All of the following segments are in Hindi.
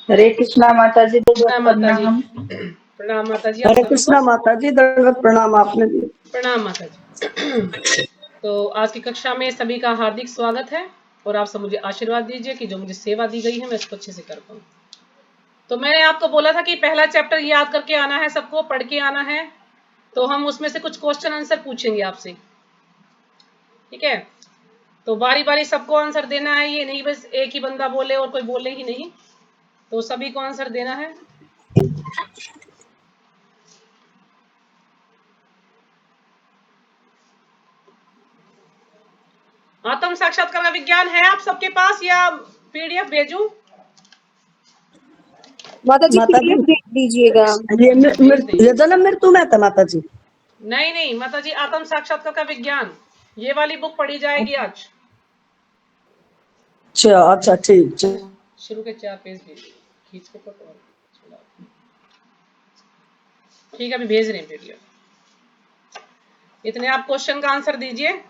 हरे कृष्णा माता जी, कृष्णा माता जी, प्रणाम। प्रणाम माता जी। हरे कृष्णा माता जी, दंडवत प्रणाम। आपने भी प्रणाम माता जी। तो आज की कक्षा में सभी का हार्दिक स्वागत है और आप सब मुझे आशीर्वाद दीजिए कि जो मुझे सेवा दी गई है मैं इसको अच्छे से कर पाऊँ। तो मैंने आपको बोला था कि पहला चैप्टर याद करके आना है, सबको पढ़ के आना है। तो हम उसमें से कुछ क्वेश्चन आंसर पूछेंगे आपसे, ठीक है? तो बारी बारी सबको आंसर देना है, ये नहीं बस एक ही बंदा बोले और कोई बोले ही नहीं। तो सभी को आंसर देना है। आत्म साक्षात्कार का विज्ञान है आप सबके पास या पीडीएफ भेजूं? माता जी पीडीएफ भेज दीजिएगा। ये जन्म मृत्यु में था माता जी। नहीं माता जी, आत्म साक्षात्कार का विज्ञान ये वाली बुक पढ़ी जाएगी आज। अच्छा ठीक। शुरू के 4 पेज खींच के फोटो ठीक है, अभी भेज रहे हैं पीडीएफ। इतने आप क्वेश्चन का आंसर दीजिए।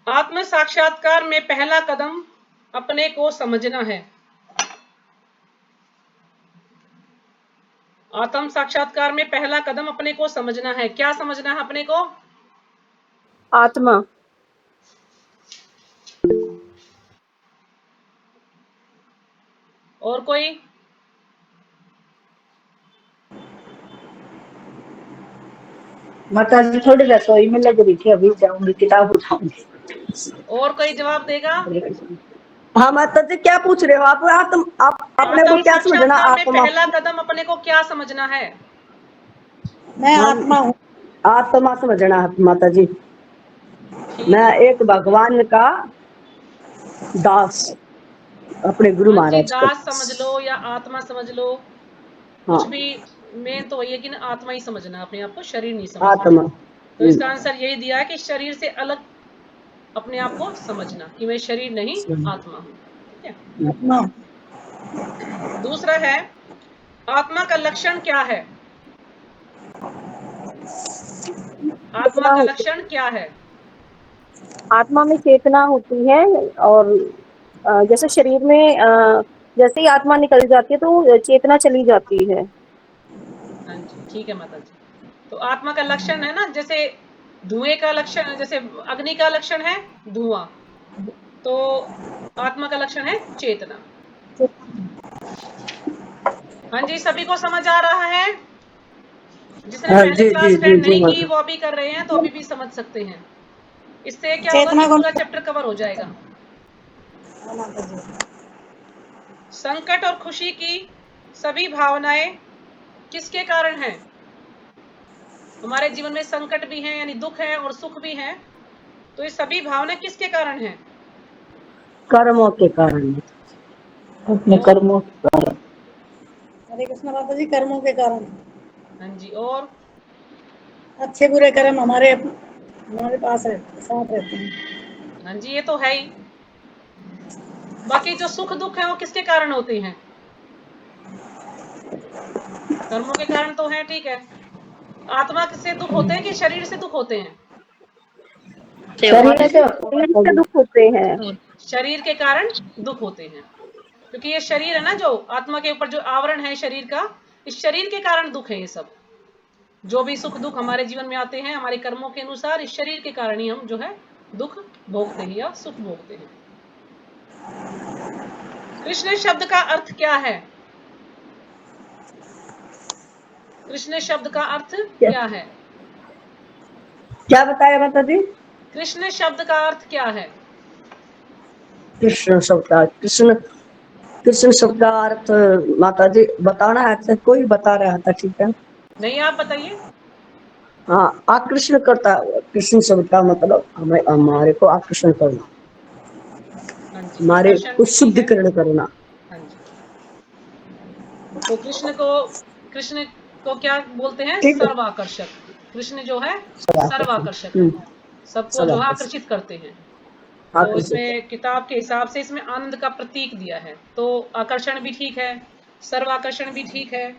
आत्म साक्षात्कार में पहला कदम अपने को समझना है। आत्म साक्षात्कार में पहला कदम अपने को समझना है। क्या समझना है अपने को? आत्मा। और कोई? माता जी थोड़ी रसोई में लग रही थी, अभी जाऊंगी किताब उठाऊंगी। और कोई जवाब देगा? हाँ माता जी, क्या पूछ रहे हो आप? आप अपने को आत्म क्या समझना? साक्षात्कार में आत्मा। पहला कदम अपने को क्या समझना है? मैं आत्मा हूँ। आत्मा समझना है माता जी। ठीक मैं है। एक भगवान का दास, अपने गुरु हाँ जी, महाराज का। दास समझ लो या आत्मा समझ लो, कुछ हाँ, भी। मेन तो वही है कि ना, आत्मा ही समझना, अपने आप को शरीर नहीं समझना। आत्मा। तो इसका आंसर यही दिया है कि शरीर से अलग अपने आप को समझना कि मैं शरीर नहीं आत्मा हूँ, ठीक है? आत्मा। दूसरा है, आत्मा का लक्षण क्या है? आत्मा का लक्षण क्या है? आत्मा में चेतना होती है और जैसे शरीर में जैसे ही आत्मा निकल जाती है तो चेतना चली जाती है। हाँ जी, ठीक है माता जी। तो आत्मा का लक्षण है ना, जैसे धुएं का लक्षण, जैसे अग्नि का लक्षण है धुआं, तो आत्मा का लक्षण है चेतना। हाँ जी, सभी को समझ आ रहा है? जिसने हाँ, पहले जी क्लास जी जी अटेंड जी नहीं की माता। वो अभी कर रहे हैं, तो अभी भी समझ सकते हैं। इससे क्या होगा कि पूरा चैप्टर कवर हो जाएगा। संकट और खुशी की सभी भावनाएं किसके कारण हैं? हमारे जीवन में संकट भी है यानी दुख है और सुख भी है, तो ये सभी भावनाएं किसके कारण हैं? कर्मों के कारण, अपने कर्मों के कारण। हरे कृष्ण माता जी, कर्मों के कारण। हाँ जी, और अच्छे बुरे कर्म हमारे पास रहते, साथ रहते हैं। हाँ जी, ये तो है ही। बाकी जो सुख दुख है वो किसके कारण होते हैं? कर्मों के कारण तो है, ठीक है। आत्मा से दुख होते हैं कि शरीर से दुख होते हैं? शरीर से दुख होते हैं। शरीर के कारण दुख होते हैं, क्योंकि ये शरीर है ना, जो आत्मा के ऊपर जो आवरण है शरीर का, इस शरीर के कारण दुख है। ये सब जो भी सुख दुख हमारे जीवन में आते हैं हमारे कर्मों के अनुसार, इस शरीर के कारण ही हम जो है दुख भोगते हैं या सुख भोगते हैं। कृष्ण शब्द का अर्थ क्या है? कृष्ण शब्द का अर्थ क्या है? क्या बताया माता जी? कृष्ण शब्द का अर्थ क्या है? कृष्ण शब्द का कृष्ण शब्द का अर्थ माता जी बताना है तो कोई बता रहा था, ठीक है? नहीं, आप बताइए। हाँ, आकर्षण करता। कृष्ण शब्द का मतलब हमें, हमारे को आकर्षण करना, हाँ जी, हमारे आकर्षण को भी ठीक है। शुद्धिकरण करना। हाँ जी, तो कृष्ण को क्या बोलते हैं? ठीक है। सर्वाकर्षक। कृष्ण जो है सर्वाकर्षक है, सबको जो है आकर्षित करते हैं। तो इसमें किताब के हिसाब से इसमें आनंद का प्रतीक दिया है, तो आकर्षण भी ठीक है, सर्वाकर्षण भी ठीक है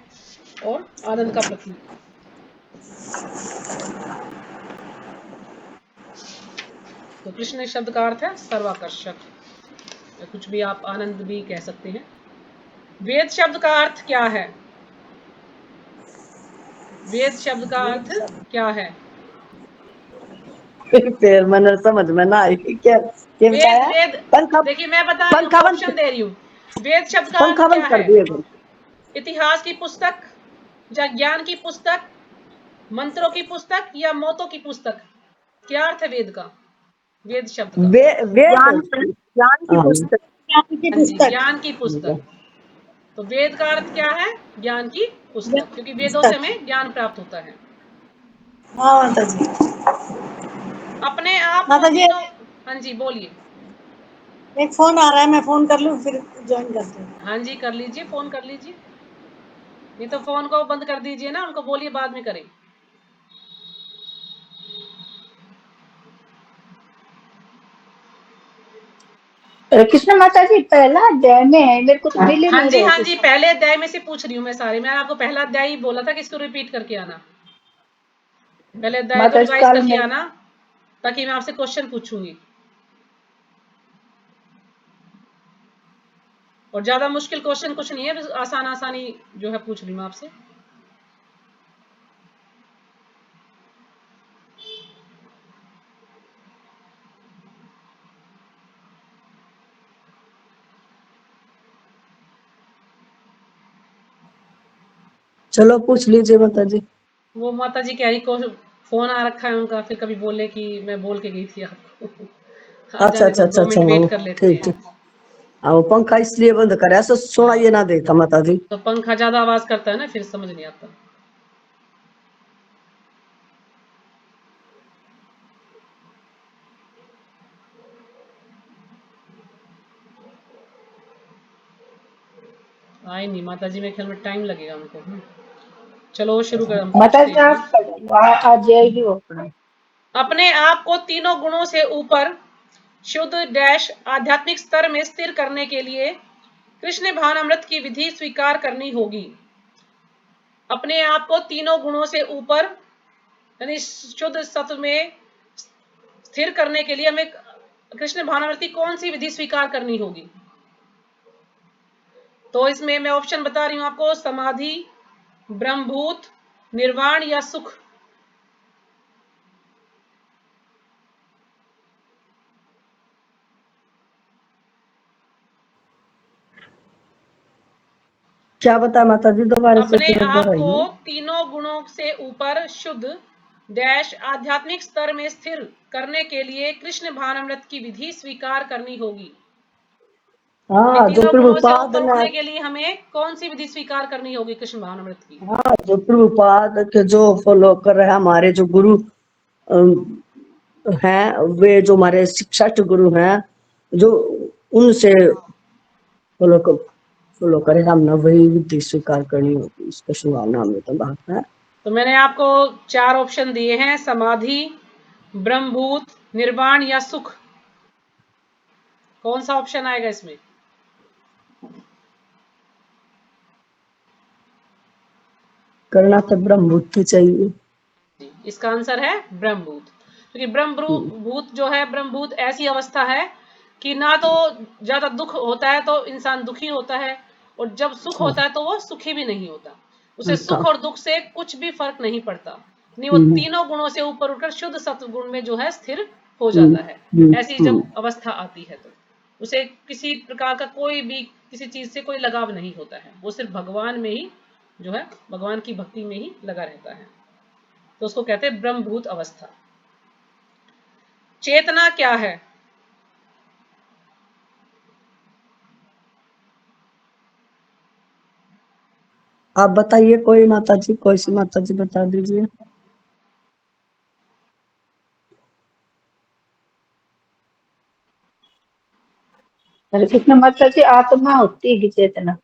और आनंद का प्रतीक। तो कृष्ण शब्द का अर्थ है सर्वाकर्षक, या कुछ भी आप आनंद भी कह सकते हैं। वेद शब्द का अर्थ क्या है? वेद शब्द का अर्थ क्या है? फिर मैंने समझ में ना आई क्या क्या वेद बताया। वेद पंखा देखिए मैं बता रही हूँ, पंखा ऑप्शन बंद दे रही हूँ। वेद शब्द का अर्थ पंखा क्या बंद कर है? दिए। इतिहास की पुस्तक, या ज्ञान की पुस्तक, मंत्रों की पुस्तक, या मौतों की पुस्तक? क्या अर्थ है वेद का, वेद शब्द का? वेद। ज्ञान की हाँ, पुस्तक। ज्ञान की हाँ जी, पुस्तक। ज्ञान की पुस्तक। तो वेद का अर्थ क्या है? ज्ञान की ज्ञान पुस्तक, क्योंकि की वेदों से पुस्तक। हमें ज्ञान प्राप्त होता है। हाँ माता जी। अपने आप को माता जी तीनों, हाँ जी बोलिए। एक फोन आ रहा है, मैं फोन कर लूँ फिर ज्वाइन करती हूँ। हाँ जी कर लीजिए, फोन कर लीजिए, नहीं तो फोन को बंद कर दीजिए ना, उनको बोलिए बाद में करें। कृष्ण माता जी पहला अध्याय में है, मेरे को तो मिल ही नहीं रहे हाँ जी कृष्ण। पहले अध्याय में से पूछ रही हूँ मैं सारे। मैंने आपको पहला अध्याय ही बोला था कि इसको रिपीट करके आना, पहले अध्याय को माता जी रिवाइज कल करके में आना, ताकि मैं आपसे क्वेश्चन पूछूंगी। और ज्यादा मुश्किल क्वेश्चन कुछ नहीं है, बस आसान आसानी जो है पूछ रही हूँ आपसे। चलो पूछ लीजिए माता जी। वो माता जी कह रही को फोन आ रखा है उनका, फिर कभी बोले कि मैं बोल के गई थी आपको। आ अच्छा जाने अच्छा दो, अच्छा 2 अच्छा, मिनट हाँ, वेट कर लेते ठीक हैं। ठीक। हाँ, वो पंखा इसलिए बंद करे, ऐसा सुनाइए ना देता माता जी। तो पंखा ज्यादा आवाज करता है ना, फिर समझ नहीं आता। आए नहीं माता जी, मेरे ख्याल में टाइम लगेगा उनको। चलो शुरू कर, हम माता पूछते जी हैं। आप आ जाएगी वो अपना। अपने आप को तीनों गुणों से ऊपर शुद्ध डैश आध्यात्मिक स्तर में स्थिर करने के लिए कृष्ण भावनामृत की विधि स्वीकार करनी होगी। अपने आप को तीनों गुणों से ऊपर यानी शुद्ध सत्व में स्थिर करने के लिए हमें कृष्ण भावनामृत की कौन सी विधि स्वीकार करनी होगी? तो इसमें मैं ऑप्शन बता रही हूं आपको, समाधि, ब्रह्मभूत, निर्वाण या सुख। क्या बता माता जी, दोबारा से अपने आप को दोहराइए। तीनों गुणों से ऊपर शुद्ध डैश आध्यात्मिक स्तर में स्थिर करने के लिए कृष्ण भावनामृत की विधि स्वीकार करनी होगी। यानी हाँ, जो तीनों गुणों से प्रभुपाद ऊपर ने, उठने के लिए हमें कौन सी विधि स्वीकार करनी होगी कृष्ण भावनामृत की? हाँ, जो प्रभुपाद के जो फॉलो कर रहे हैं, हमारे जो गुरु हैं, वे जो हमारे शिक्षार्थ गुरु हैं, जो उनसे फॉलो करे, हमने वही विधि स्वीकार करनी होगी। इसका संभावना में तो बात है। तो मैंने आपको 4 ऑप्शन दिए हैं, समाधि, ब्रह्मभूत, निर्वाण या सुख। कौन सा ऑप्शन आएगा इसमें? करना तो ब्रह्मबुद्धि चाहिए। इसका आंसर है ब्रह्मभूत। क्योंकि ब्रह्मभूत जो है, ब्रह्मभूत ऐसी अवस्था है कि ना तो ज्यादा दुख होता है तो इंसान दुखी होता है, और जब सुख हाँ, होता है तो वो सुखी भी नहीं होता। उसे होता। सुख और दुख से कुछ भी फर्क नहीं पड़ता। नहीं, वो हम्म, तीनों गुणों से ऊपर उठकर शुद्ध सत्व गुण में जो है स्थिर हो हम्म, जाता है। हम्म, ऐसी जब अवस्था आती है तो उसे किसी प्रकार का कोई भी किसी चीज से कोई लगाव नहीं होता है, वो सिर्फ भगवान में ही जो है, भगवान की भक्ति में ही लगा रहता है। तो उसको कहते हैं ब्रह्मभूत अवस्था। चेतना क्या है? आप बताइए, कोई माता जी, कोई सी माता जी बता दीजिए। हरे कृष्ण माता जी आत्मा होती है चेतना।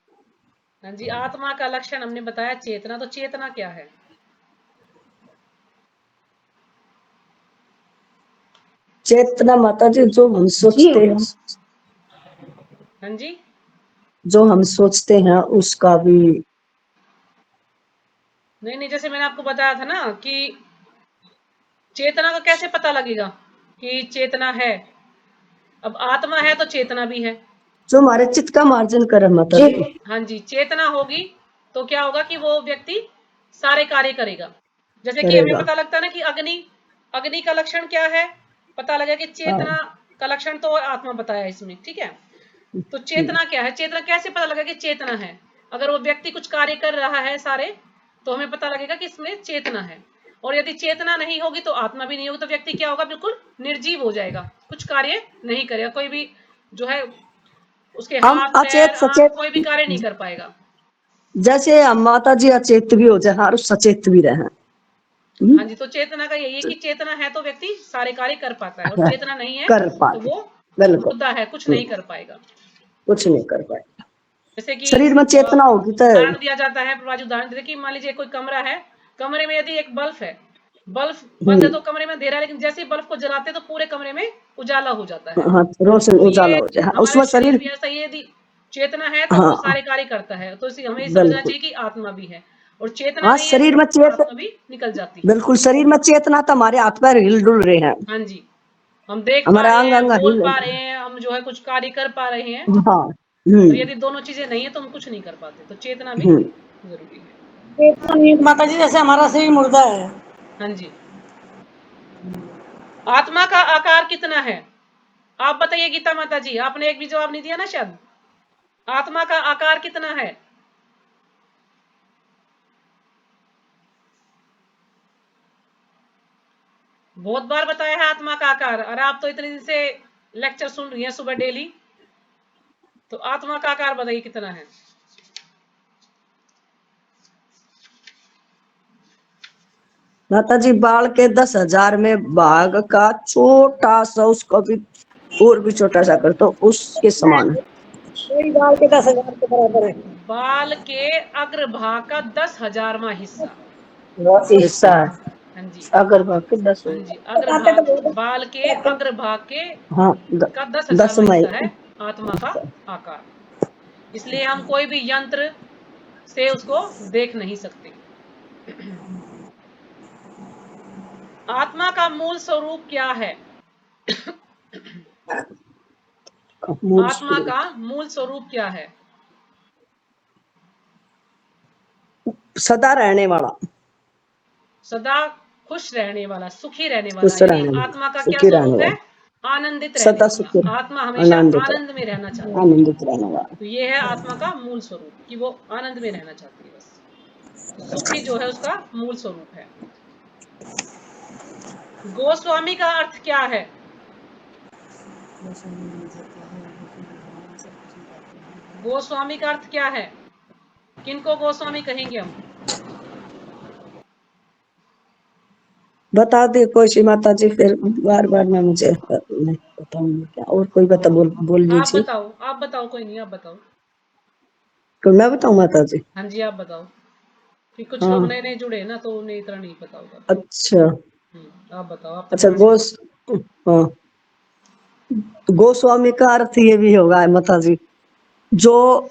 हाँ जी, आत्मा का लक्षण हमने बताया चेतना। तो चेतना क्या है? चेतना माता जी जो हम सोचते जीव। हैं, हाँ जी, जो हम सोचते हैं उसका भी नहीं, जैसे मैंने आपको बताया था ना कि चेतना का कैसे पता लगेगा कि चेतना है। अब आत्मा है तो चेतना भी है। जो हमारे चित्त का मार्जन करे माता जी। हाँ जी, चेतना होगी तो क्या होगा कि वो व्यक्ति सारे कार्य करेगा। जैसे कि हमें करेगा। पता लगता है ना कि अग्नि का लक्षण क्या है, पता लगा कि चेतना का लक्षण तो आत्मा बताया इसमें, ठीक है। तो चेतना क्या है, चेतना कैसे पता लगा कि चेतना है। अगर वो व्यक्ति कुछ कार्य कर रहा है सारे, तो हमें पता लगेगा कि इसमें चेतना है। और यदि चेतना नहीं होगी तो आत्मा भी नहीं होगी, तो व्यक्ति क्या होगा, बिल्कुल निर्जीव हो जाएगा, कुछ कार्य नहीं करेगा, कोई भी जो है उसके हम हाथ पैर अचेत आंख सचेत, कोई भी कार्य नहीं कर पाएगा। जैसे हम माता जी अचेत भी हो जाए और सचेत भी रहे। हाँ जी, तो चेतना का यही है कि चेतना है तो व्यक्ति सारे कार्य कर पाता है, और चेतना नहीं है कर तो पाए। वो बिल्कुल। मुर्दा है, कुछ नहीं कर पाएगा। कुछ नहीं कर पाए। जैसे कि शरीर में चेतना होगी तो उदाहरण दिया जाता है, प्रभाजी उदाहरण जैसे कि मान लीजिए कोई कमरा है, कमरे में यदि एक बल्ब है, बल्ब बंद है तो कमरे में अंधेरा है, लेकिन जैसे ही बल्ब को जलाते तो पूरे कमरे में उजाला हो जाता है। हाँ, रोशन तो उजाला ये हो जाए। हाँ, हमारे उसमें शरीर शरीर। भी ऐसा ही है, यदि चेतना है तो वो हाँ, सारे कार्य करता है, तो हमें ये समझना बिल्कुल। चाहिए कि आत्मा भी है, और चेतना हाँ, नहीं है शरीर में तो चेत आत्मा भी निकल जाती है। बिल्कुल, शरीर में चेतना तो हमारे हाथ पैर हिल डुल रहे हैं। हाँ जी, हम देख पा हमारे रहे अंग हैं, अंग बोल हिल। पा रहे हैं, हम जो है कुछ कार्य कर पा रहे हैं। हाँ। और यदि दोनों चीजें नहीं है तो हम कुछ नहीं कर पाते, तो चेतना भी हम्म। जरूरी है। चेतना नहीं है माता जी, जैसे हमारा शरीर मुर्दा है। हाँ जी। आत्मा का आकार कितना है, आप बताइए गीता माता जी, आपने एक भी जवाब नहीं दिया ना शायद। आत्मा का आकार कितना है? बहुत बार बताया है आत्मा का आकार, अरे आप तो इतने दिन से लेक्चर सुन रही हैं सुबह डेली, तो आत्मा का आकार बताइए कितना है। माता जी, बाल के 10,000 में भाग का छोटा सा, उसको भी और भी छोटा सा कर तो उसके समान है। कोई बाल के 10,000 के बराबर है। बाल के अग्रभाग का 10,000वां हिस्सा। हिस्सा है। हाँ जी, अगर बाकी 10 हाँ हो जी, बताते तो अग्रभाग, बहुत बाल के कहते हैं। अग्रभाग के हाँ, का 10 10,000वां हिस्सा मई। है आत्मा का आकार। इसलिए हम कोई भी यंत्र से उसको देख नहीं सकते। आत्मा का मूल स्वरूप क्या है? मूल आत्मा स्वरूप का मूल स्वरूप क्या है? सदा रहने वाला, सदा खुश रहने वाला, सुखी रहने वाला, खुश यानी रहने वाला, आत्मा का क्या सुखी रहने स्वरूप है? वाला, आनंदित रहने सदा वाला। सुखी, आत्मा हमेशा आनंदित, आनंद में रहना चाहती है। आनंदित रहने वाला। तो ये है आत्मा का मूल स्वरूप, कि वो आनंद में रहना चाहती है बस। तो सुखी जो है उसका मूल स्वरूप है। गोस्वामी का अर्थ क्या है? गोस्वामी का अर्थ क्या है? किनको गोस्वामी कहेंगे हम? बता दे कोई सी माता जी, फिर बार बार मैं मुझे नहीं बताऊंगी क्या। और कोई बता, बोल आप लीजिए। बताओ, आप बताओ, कोई नहीं, आप बताओ। तो मैं बताऊं माता जी? हाँ जी, आप बताओ, कि कुछ लोग हाँ, नए नए जुड़े हैं ना, तो उन्हें इतना नहीं पता होगा। अच्छा आप बताओ, आप तो अच्छा। बहुत सीख। हाँ, गोस्वामी का अर्थ ये भी होगा है माता जी, जो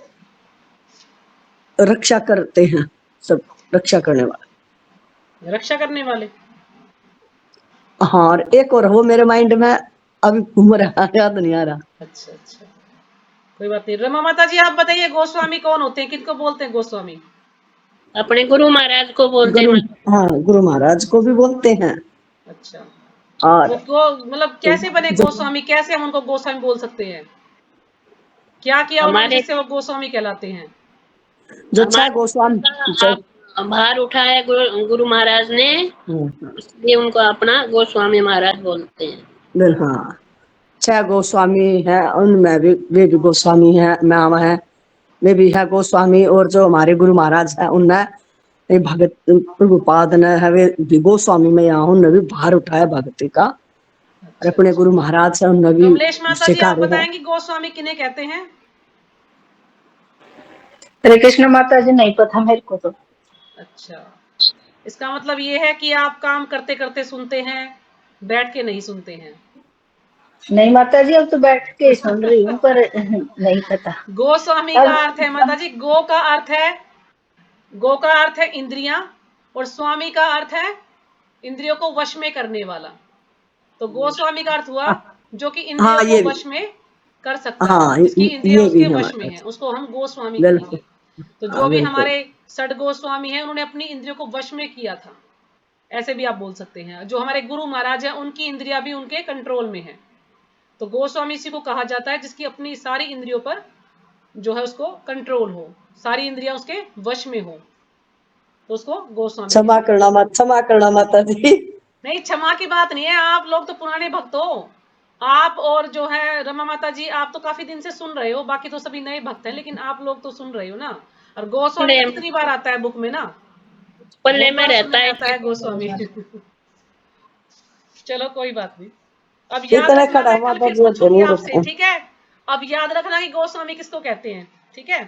रक्षा करते हैं, सब रक्षा करने वाले। रक्षा करने वाले। हाँ, और एक और वो मेरे माइंड में अभी घूम रहा है, याद नहीं आ रहा। अच्छा अच्छा, कोई बात नहीं। रमा माता जी, आप बताइए गोस्वामी कौन होते हैं, किनको बोलते हैं गोस्वामी? अपने गुरु महाराज को बोलते गुरु, हैं। हाँ, गुरु महाराज को भी बोलते हैं। अच्छा, और वो मतलब कैसे बने जो गोस्वामी, कैसे हम उनको गोस्वामी बोल सकते हैं? क्या किया उन्होंने हमारे जिससे वो गोस्वामी कहलाते हैं? जो छह हमारे गोस्वामी का आप भार उठाया गुरु महाराज ने, हाँ, इसलिए उनको अपना गोस्वामी महाराज बोलते हैं। हाँ, 6 गोस्वामी है, उनमें भी वे भी गोस्वामी है, नाम है, वे भी है गोस्वामी। और जो हमारे गुरु महाराज है उनने भगत प्रभुपाद ने है, वे भी गोस्वामी में यहाँ उनने भी भार उठाया भक्ति का। और अच्छा अपने अच्छा। गुरु महाराज से उनने भी कमलेश माता जी, आप सिखा रहे हैं। बताएंगे गोस्वामी किन्हें कहते हैं? हरे कृष्ण माता जी, नहीं पता मेरे को तो। अच्छा, इसका मतलब ये है कि आप काम करते करते सुनते हैं, बैठ के नहीं सुनते हैं। नहीं माता जी, अब तो बैठ के ही सुन रही हूँ, पर नहीं पता। गोस्वामी का अब अर्थ है माता जी, गो का अर्थ है, गो का अर्थ है इंद्रियां, और स्वामी का अर्थ है इंद्रियों को वश में करने वाला। तो गोस्वामी का अर्थ हुआ जो कि इंद्रियों हाँ को ये भी, वश में कर सकता है, हाँ जिसकी इंद्रियां ये भी उसके है वश में माता है, जी। उसको हम गोस्वामी बिल्कुल। कहेंगे। तो हाँ जो भी बिल्कुल। हमारे षड गोस्वामी हैं उन्होंने अपनी इंद्रियों को वश में किया था, ऐसे भी आप बोल सकते हैं। जो हमारे गुरु महाराज हैं उनकी इंद्रियां भी उनके कंट्रोल में है। तो गोस्वामी इसी को कहा जाता है जिसकी अपनी सारी इंद्रियों पर जो है उसको कंट्रोल हो, सारी इंद्रियां उसके वश में हो, तो उसको गोस्वामी क्षमा कहते हैं। करना मत, क्षमा करना माता जी। नहीं, क्षमा की बात नहीं है, आप लोग तो पुराने भक्त हो। आप और जो है रमा माता जी, आप तो काफी दिन से सुन रहे हो, बाकी तो सभी नए भक्त हैं, लेकिन आप लोग तो सुन रहे हो ना। और गोस्वामी तो कितनी बार आता है बुक में ना, पल्ले बहुत में बार रहता सुनने में है। आता है गोस्वामी। चलो कोई बात नहीं। अब याद इतने रखना, खड़ा मैं कल माता फिर जी पूछूंगी जरूर आपसे, रखें। ठीक है? अब याद रखना कि गोस्वामी किसको कहते हैं, ठीक है?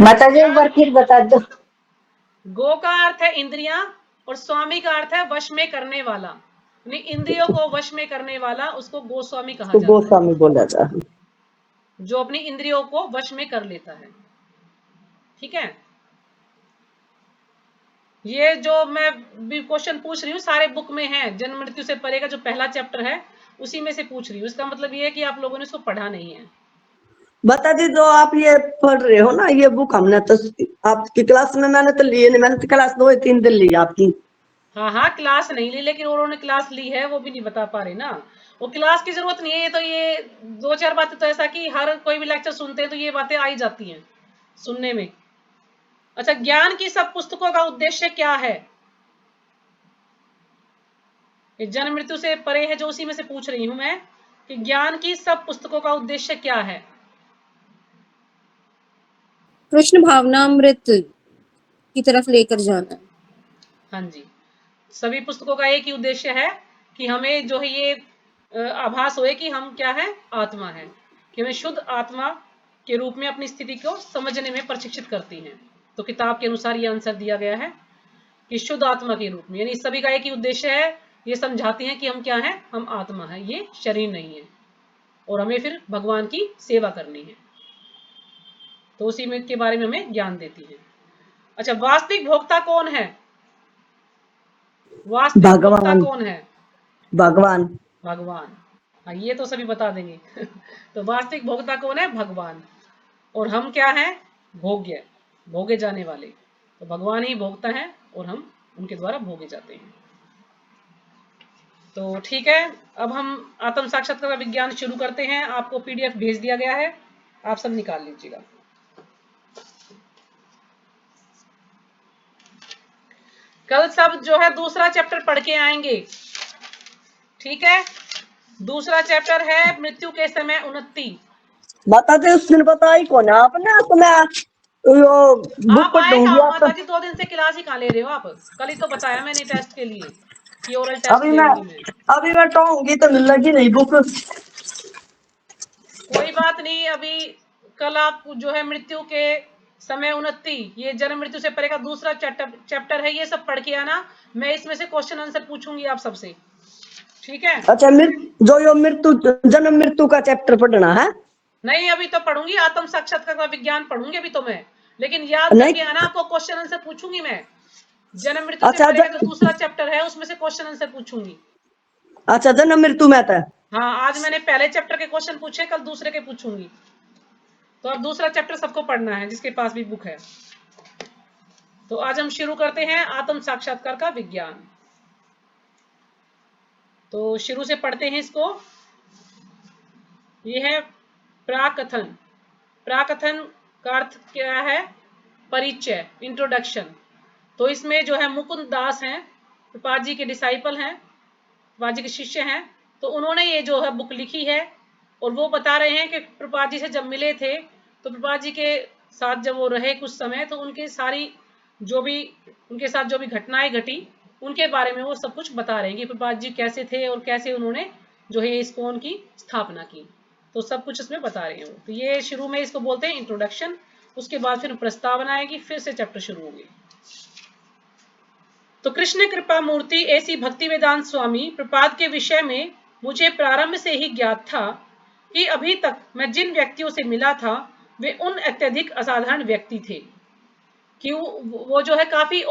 माता जी एक याद, बार फिर बता दो। गो का अर्थ है इंद्रियां और स्वामी का अर्थ है वश में करने वाला, यानी इंद्रियों को वश में करने वाला, उसको गोस्वामी कहा तो जाता है, गोस्वामी बोला जाए। जो अपनी इंद्रियों को वश में कर लेता है, ठीक है? ये जो मैं भी क्वेश्चन पूछ रही हूँ सारे बुक में है, जन्म मृत्यु से परे का जो पहला चैप्टर है उसी में से पूछ रही हूँ। इसका मतलब ये है कि आप लोगों ने इसको पढ़ा नहीं है। माता जी जो आप ये पढ़ रहे हो ना, ये बुक हमने तो आपकी क्लास में मैंने तो लिए नहीं, मैंने तो क्लास 2 3 दिन ली आपकी। हाँ हाँ, क्लास नहीं ली, लेकिन उन्होंने क्लास ली है, वो भी नहीं बता पा रहे ना। वो क्लास की जरूरत नहीं है, ये तो ये 2 4 बातें तो ऐसा कि हर कोई भी लेक्चर सुनते हैं तो ये बातें आई जाती हैं सुनने में। अच्छा, ज्ञान की सब पुस्तकों का उद्देश्य क्या है? ये जन्म मृत्यु से परे है जो उसी में से पूछ रही हूं मैं, कि ज्ञान की सब पुस्तकों का उद्देश्य क्या है? कृष्ण भावनामृत की तरफ लेकर जाना। हाँ जी, सभी पुस्तकों का एक ही उद्देश्य है कि हमें जो है ये आभास होए कि हम क्या है, आत्मा है, कि हमें शुद्ध आत्मा के रूप में अपनी स्थिति को समझने में प्रशिक्षित करती हैं। तो किताब के अनुसार ये आंसर दिया गया है कि शुद्ध आत्मा के रूप में, यानी सभी का एक ही उद्देश्य है, ये समझाती हैं कि हम क्या हैं, हम आत्मा है, ये शरीर नहीं है, और हमें फिर भगवान की सेवा करनी है। तो उसी में के बारे में हमें ज्ञान देती है। अच्छा, वास्तविक भोक्ता कौन है? वास्तविक भोक्ता भगवान। कौन है? भगवान। भगवान। हाँ, ये तो सभी बता देंगे। तो वास्तविक भोक्ता कौन है? भगवान। और हम क्या हैं? भोग्य, भोगे जाने वाले। तो भगवान ही भोगता है और हम उनके द्वारा भोगे जाते हैं। तो ठीक है, अब हम आत्म साक्षात्कार विज्ञान शुरू करते हैं। आपको पीडीएफ भेज दिया गया है, आप सब निकाल लीजिएगा। कल सब जो है दूसरा चैप्टर पढ़ के आएंगे, ठीक है? दूसरा चैप्टर है मृत्यु के समय उन्नति। माता जी उस दिन बताई कौन है आपने, तो मैं यो बुक आप पढ़ आए लूंगी कहाँ आप। माता जी, 2 दिन से क्लास ही कहाँ ले रहे हो आप? कल ही तो बताया मैंने टेस्ट के लिए कि ओरल टेस्ट अभी मैं लेंगी मैं। अभी मैं कहूंगी तो लगी नहीं बुक। कोई बात नहीं, अभी कल आप जो है मृत्यु के समय उन्नति, ये जन्म मृत्यु से परे का दूसरा चैप्टर है, ये सब पढ़ के आना। मैं इसमें से क्वेश्चन आंसर पूछूंगी आप सबसे, ठीक है? अच्छा, जो यो मृत्यु, जन्म मृत्यु का चैप्टर पढ़ना है? नहीं, अभी तो पढ़ूंगी, आत्म साक्षात्कार का विज्ञान पढ़ूंगी अभी तो मैं, लेकिन याद नहीं। करके आना, आपको क्वेश्चन आंसर पूछूंगी मैं। जन्म मृत्यु से अच्छा परे का जो दूसरा चैप्टर है उसमें से क्वेश्चन आंसर पूछूंगी। अच्छा, जन्म मृत्यु में था। हाँ, आज मैंने पहले चैप्टर के क्वेश्चन पूछे, कल दूसरे के पूछूंगी। तो अब दूसरा चैप्टर सबको पढ़ना है जिसके पास भी बुक है। तो आज हम शुरू करते हैं आत्म साक्षात्कार का विज्ञान। तो शुरू से पढ़ते हैं इसको। ये है प्राकथन। प्राकथन का अर्थ क्या है? परिचय, इंट्रोडक्शन। तो इसमें जो है मुकुंद दास हैं, प्रपात जी के डिसाइपल हैं, प्रपात जी के शिष्य हैं। तो उन्होंने ये जो है बुक लिखी है, और वो बता रहे हैं कि प्रपात जी से जब मिले थे तो प्रपात जी के साथ जब वो रहे कुछ समय, तो उनके सारी जो भी उनके साथ जो भी घटनाएं घटी उनके बारे में वो सब कुछ बता रहे हैं कि प्रपात जी कैसे थे और कैसे उन्होंने जो है इस्कॉन की स्थापना की। तो सब कुछ इसमें बता रहे हैं। तो ये शुरू में इसको बोलते हैं इंट्रोडक्शन, उसके बाद फिर प्रस्तावना आएगी, फिर से चैप्टर शुरू होगी। तो कृष्ण कृपा मूर्ति ऐसी भक्ति वेदांत स्वामी प्रपात के विषय में मुझे प्रारंभ से ही ज्ञात था कि अभी तक मैं जिन व्यक्तियों से मिला था वे उन अत्यधिक असाधारण व्यक्ति थे। कि वो जो है काफी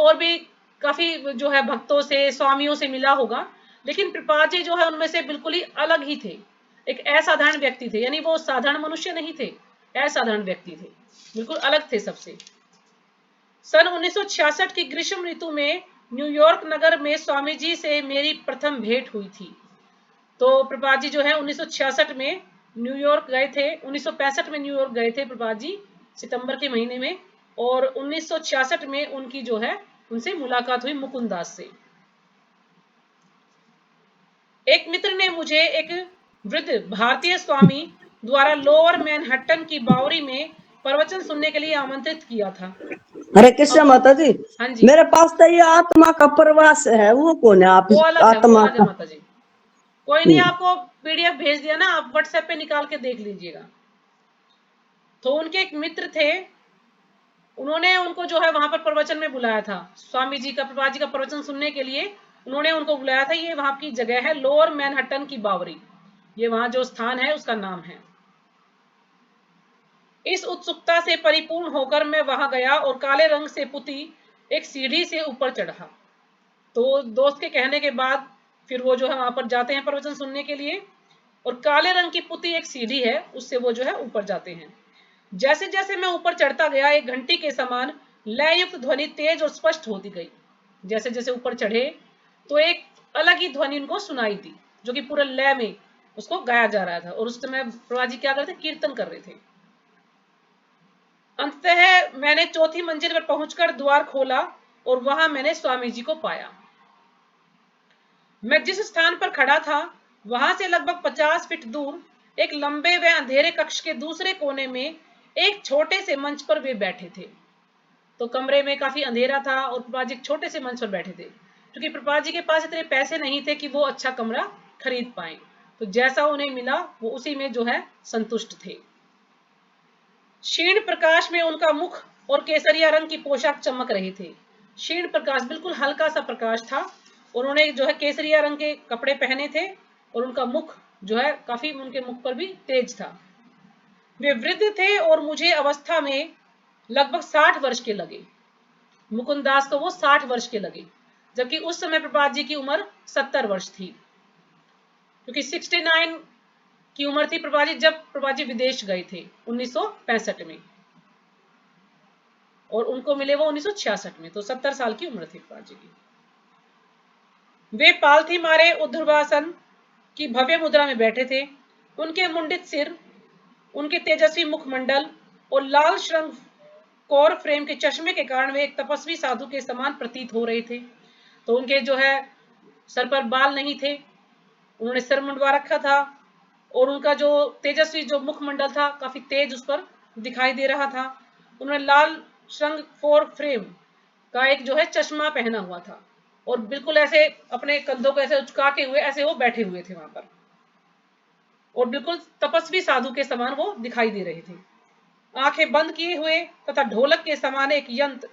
जो है भक्तों से, स्वामियों से मिला होगा, लेकिन प्रभुपाद जी जो है उनमें से बिल्कुल ही अलग ही थे, एक असाधारण व्यक्ति थे, यानी वो साधारण मनुष्य नहीं थे, असाधारण व्यक्ति थे, बिल्कुल अलग थे सबसे। सन 1966 की ग्रीष्म ऋतु में न्यूयॉर्क नगर में स्वामी जी से मेरी प्रथम भेंट हुई थी। तो प्रभुपाद जी जो है 1966 में न्यूयॉर्क गए थे, 1965 में न्यूयॉर्क गए थे प्रभुपाद जी सितंबर के महीने में, और 1966 में उनकी जो है उनसे मुलाकात हुई मुकुंद दास से। एक मित्र ने मुझे एक वृद्ध भारतीय स्वामी द्वारा लोअर मैनहट्टन की बावरी में प्रवचन सुनने के लिए आमंत्रित किया था। हरे कृष्ण अब माता जी। हाँ जी, मेरे पास तो ये आत्मा का प्रवास है, वो कौन है आप? वो अलग है, वो आत्मा अलग है का। माता जी। कोई नहीं, आपको पीडीएफ भेज दिया ना, आप व्हाट्सएप पे निकाल के देख लीजिएगा। तो उनके एक मित्र थे, उन्होंने उनको जो है वहां पर प्रवचन में बुलाया था, स्वामी जी का, प्रभुपाद जी का प्रवचन सुनने के लिए उन्होंने उनको बुलाया था। ये वहां की जगह है लोअर मैनहट्टन की बावरी, ये वहां जो स्थान है उसका नाम है। इस उत्सुकता से परिपूर्ण होकर मैं वहां गया और काले रंग से पुती एक सीढ़ी से ऊपर चढ़ा। तो दोस्त के कहने के बाद फिर वो जो है वहां पर जाते हैं प्रवचन सुनने के लिए, और काले रंग की पुती एक सीढ़ी है, उससे वो जो है ऊपर जाते हैं। जैसे जैसे मैं ऊपर चढ़ता गया, एक घंटी के समान लययुक्त ध्वनि तेज और स्पष्ट होती गई। जैसे जैसे ऊपर चढ़े तो एक अलग ही ध्वनि उनको सुनाई दी, जो कि पूरे लय में उसको गाया जा रहा था, और उस समय प्रभुपाद जी क्या कर रहे थे, कीर्तन कर रहे थे। अंततः मैंने चौथी मंजिल पर पहुंचकर द्वार खोला और वहां मैंने स्वामी जी को पाया। मैं जिस स्थान पर खड़ा था वहां से लगभग 50 फीट दूर एक लंबे व अंधेरे कक्ष के दूसरे कोने में एक छोटे से मंच पर वे बैठे थे। तो कमरे में काफी अंधेरा था और प्रभुपाद जी एक छोटे से मंच पर बैठे थे, क्योंकि प्रभुपाद जी के पास इतने पैसे नहीं थे कि वो अच्छा कमरा खरीद पाए, तो जैसा उन्हें मिला वो उसी में जो है संतुष्ट थे। क्षीण प्रकाश में उनका मुख और केसरिया रंग की पोशाक चमक रही थी। क्षीण प्रकाश, बिल्कुल हल्का सा प्रकाश था, उन्होंने जो है केसरिया रंग के कपड़े पहने थे, और उनका मुख जो है काफी, उनके मुख पर भी तेज था। वे वृद्ध थे और मुझे अवस्था में लगभग 60 वर्ष के लगे। मुकुंद दास को वो 60 वर्ष के लगे, जबकि उस समय प्रभुपाद जी की उम्र 70 वर्ष थी, क्योंकि 69 की उम्र थी प्रभुपाद जी जब प्रभुपाद जी विदेश गए थे 1965 में, और उनको मिले वो 1966 में, तो 70 साल की उम्र थी प्रभुपाद जी की। वे पालथी मारे ऊर्ध्वासन की भव्य मुद्रा में बैठे थे। उनके मुंडित सिर, उनके तेजस्वी मुखमंडल और लाल श्रृंग कौर फ्रेम के चश्मे के कारण वे एक तपस्वी साधु के समान प्रतीत हो रहे थे। तो उनके जो है सर पर बाल नहीं थे, उन्होंने सिर मुंडवा रखा था, और उनका जो तेजस्वी जो मुखमंडल था काफी तेज उस पर दिखाई दे रहा था। उन्होंने लाल श्रृंग फोर फ्रेम का एक जो है चश्मा पहना हुआ था, और बिल्कुल ऐसे अपने कंधों को ऐसे उचका के हुए ऐसे वो बैठे हुए थे वहां पर, और बिल्कुल तपस्वी साधु के समान वो दिखाई दे रहे थे। आंखें बंद किए हुए तथा ढोलक के समान एक यंत्र,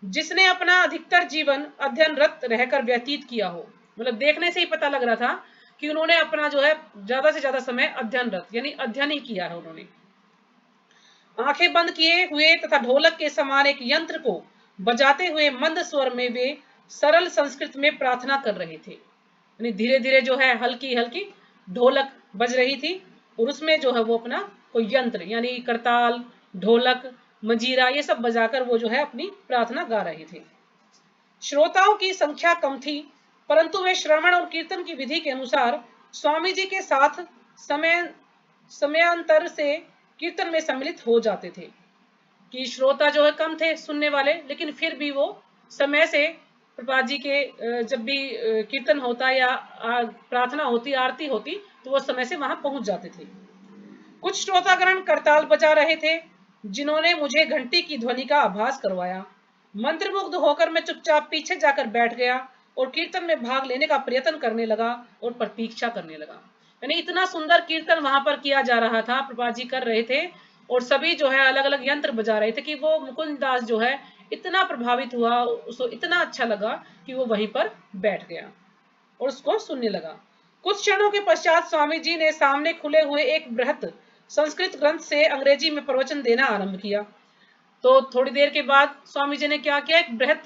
जिसने अपना अधिकतर जीवन अध्ययनरत रहकर व्यतीत किया हो, मतलब देखने से ही पता लग रहा था कि उन्होंने अपना जो है ज्यादा से ज्यादा समय अध्ययनरत यानी अध्ययन ही किया है उन्होंने। आंखें बंद किए हुए तथा ढोलक के समान एक यंत्र को बजाते हुए मंद स्वर में वे सरल संस्कृत में प्रार्थना कर रहे थे, यानी धीरे धीरे जो है हल्की हल्की ढोलक बज रही थी, और उसमें जो है वो अपना कोई यंत्र यानी करताल, ढोलक, मंजीरा ये सब बजाकर वो जो है अपनी प्रार्थना गा रहे थे। श्रोताओं की संख्या कम थी, परंतु वे श्रवण और कीर्तन की विधि के अनुसार स्वामी जी के साथ समयांतर से कीर्तन में सम्मिलित हो जाते थे। कि श्रोता जो है कम थे सुनने वाले, लेकिन फिर भी वो समय से प्रभुपाद जी के जब भी कीर्तन होता या प्रार्थना होती, आरती होती, तो वो समय से वहां पहुंच जाते थे। कुछ श्रोतागण करताल बजा रहे थे, जिन्होंने मुझे घंटी की ध्वनि का आभास करवाया। मंत्रमुग्ध होकर मैं चुपचाप पीछे जाकर बैठ गया और कीर्तन में भाग लेने का प्रयत्न करने लगा और प्रतीक्षा करने लगा। यानी इतना सुंदर कीर्तन वहां पर किया जा रहा था, प्रभुपाद जी कर रहे थे, और सभी जो है अलग अलग यंत्र बजा रहे थे, कि वो मुकुंद दास जो है इतना प्रभावित हुआ, उसको इतना अच्छा लगा कि वो वहीं पर बैठ गया और उसको सुनने लगा। कुछ क्षणों के पश्चात स्वामी जी ने सामने खुले हुए एक बृहत संस्कृत ग्रंथ से अंग्रेजी में प्रवचन देना आरंभ किया। तो थोड़ी देर के बाद स्वामी जी ने क्या किया, एक बृहत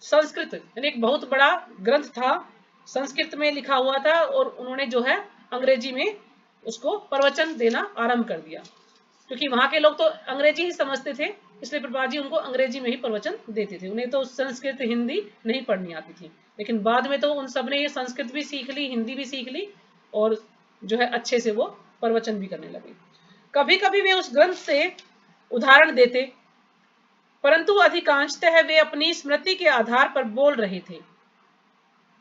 संस्कृत यानी एक बहुत बड़ा ग्रंथ था, संस्कृत में लिखा हुआ था, और उन्होंने जो है अंग्रेजी में उसको प्रवचन देना आरंभ कर दिया, क्योंकि वहां के लोग तो अंग्रेजी ही समझते थे, इसलिए प्रभुपाद जी उनको अंग्रेजी में ही प्रवचन देते थे। उन्हें तो संस्कृत हिंदी नहीं पढ़नी आती थी, लेकिन बाद में तो उन सब ने ये संस्कृत भी सीख ली, हिंदी भी सीख ली, और जो है अच्छे से वो प्रवचन भी करने लगे। कभी कभी वे उस ग्रंथ से उदाहरण देते, परंतु अधिकांशतः वे अपनी स्मृति के आधार पर बोल रहे थे,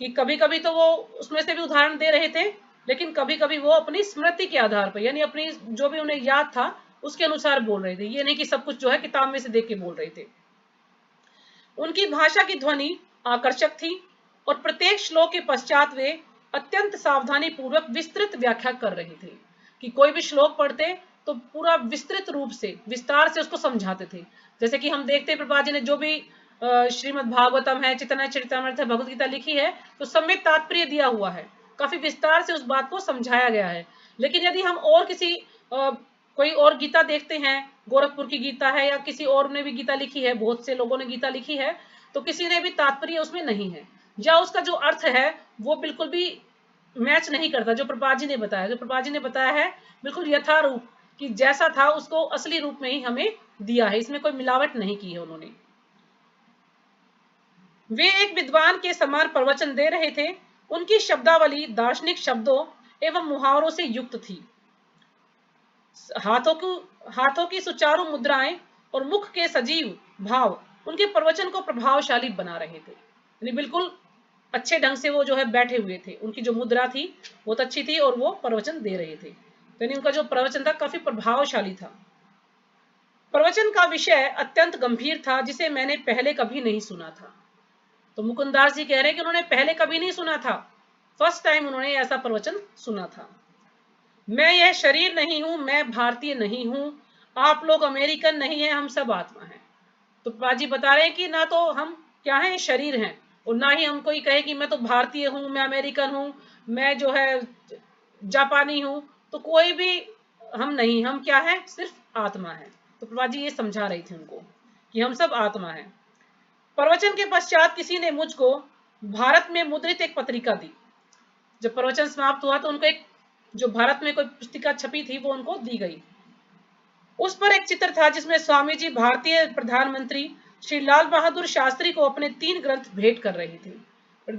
कि कभी कभी तो वो उसमें से भी उदाहरण दे रहे थे, लेकिन कभी कभी वो अपनी स्मृति के आधार पर, यानी अपनी जो भी उन्हें याद था उसके अनुसार बोल रहे थे, ये नहीं कि सब कुछ जो है किताब में से देख के बोल रहे थे। उनकी भाषा की ध्वनि आकर्षक थी, और प्रत्येक श्लोक के पश्चात वे अत्यंत सावधानी पूर्वक विस्तृत व्याख्या कर रहे थे, कि कोई भी श्लोक पढ़ते तो पूरा विस्तृत रूप से, विस्तार से उसको समझाते थे। जैसे कि हम देखते हैं प्रभुपाद जी ने जो भी श्रीमद् भागवतम है, चैतन्यचरितामृत है, भगवत गीता लिखी है, तो सब में तात्पर्य दिया हुआ है, काफी विस्तार से उस बात को समझाया गया है। लेकिन यदि हम और किसी कोई और गीता देखते हैं, गोरखपुर की गीता है या किसी और ने भी गीता लिखी है, बहुत से लोगों ने गीता लिखी है, तो किसी ने भी तात्पर्य उसमें नहीं है, या उसका जो अर्थ है वो बिल्कुल भी मैच नहीं करता जो प्रभुपाद जी ने बताया। जो प्रभुपाद जी ने बताया है बिल्कुल यथारूप, कि जैसा था उसको असली रूप में ही हमें दिया है, इसमें कोई मिलावट नहीं की है उन्होंने। वे एक विद्वान के समान प्रवचन दे रहे थे। उनकी शब्दावली दार्शनिक शब्दों एवं मुहावरों से युक्त थी। हाथों की सुचारू मुद्राएं और मुख के सजीव भाव उनके प्रवचन को प्रभावशाली बना रहे थे, यानी बिल्कुल अच्छे ढंग से वो जो है बैठे हुए थे, उनकी जो मुद्रा थी बहुत अच्छी थी, और वो प्रवचन दे रहे थे, यानी उनका जो प्रवचन था काफी प्रभावशाली था। प्रवचन का विषय अत्यंत गंभीर था, जिसे मैंने पहले कभी नहीं सुना था। तो मुकुंदास जी कह रहे हैं कि उन्होंने पहले कभी नहीं सुना था, फर्स्ट टाइम उन्होंने ऐसा प्रवचन सुना था। मैं यह शरीर नहीं हूं, मैं भारतीय नहीं हूं, आप लोग अमेरिकन नहीं हैं, हम सब आत्मा हैं। तो बाजी बता रहे हैं कि ना तो हम क्या हैं, शरीर हैं, और ना ही हम कोई कहे कि मैं तो भारतीय हूं, मैं अमेरिकन हूं, मैं जो है जापानी हूं, तो कोई भी हम नहीं, हम क्या है, सिर्फ आत्मा है। तो प्रभा जी ये समझा रही थी उनको कि हम सब आत्मा है। प्रवचन के पश्चात किसी ने मुझको भारत में मुद्रित एक पत्रिका दी। जब प्रवचन समाप्त हुआ तो उनको एक जो भारत में कोई पुस्तिका छपी थी वो उनको दी गई। उस पर एक चित्र था जिसमें स्वामी जी भारतीय प्रधानमंत्री श्री लाल बहादुर शास्त्री को अपने 3 ग्रंथ भेंट कर रहे थे।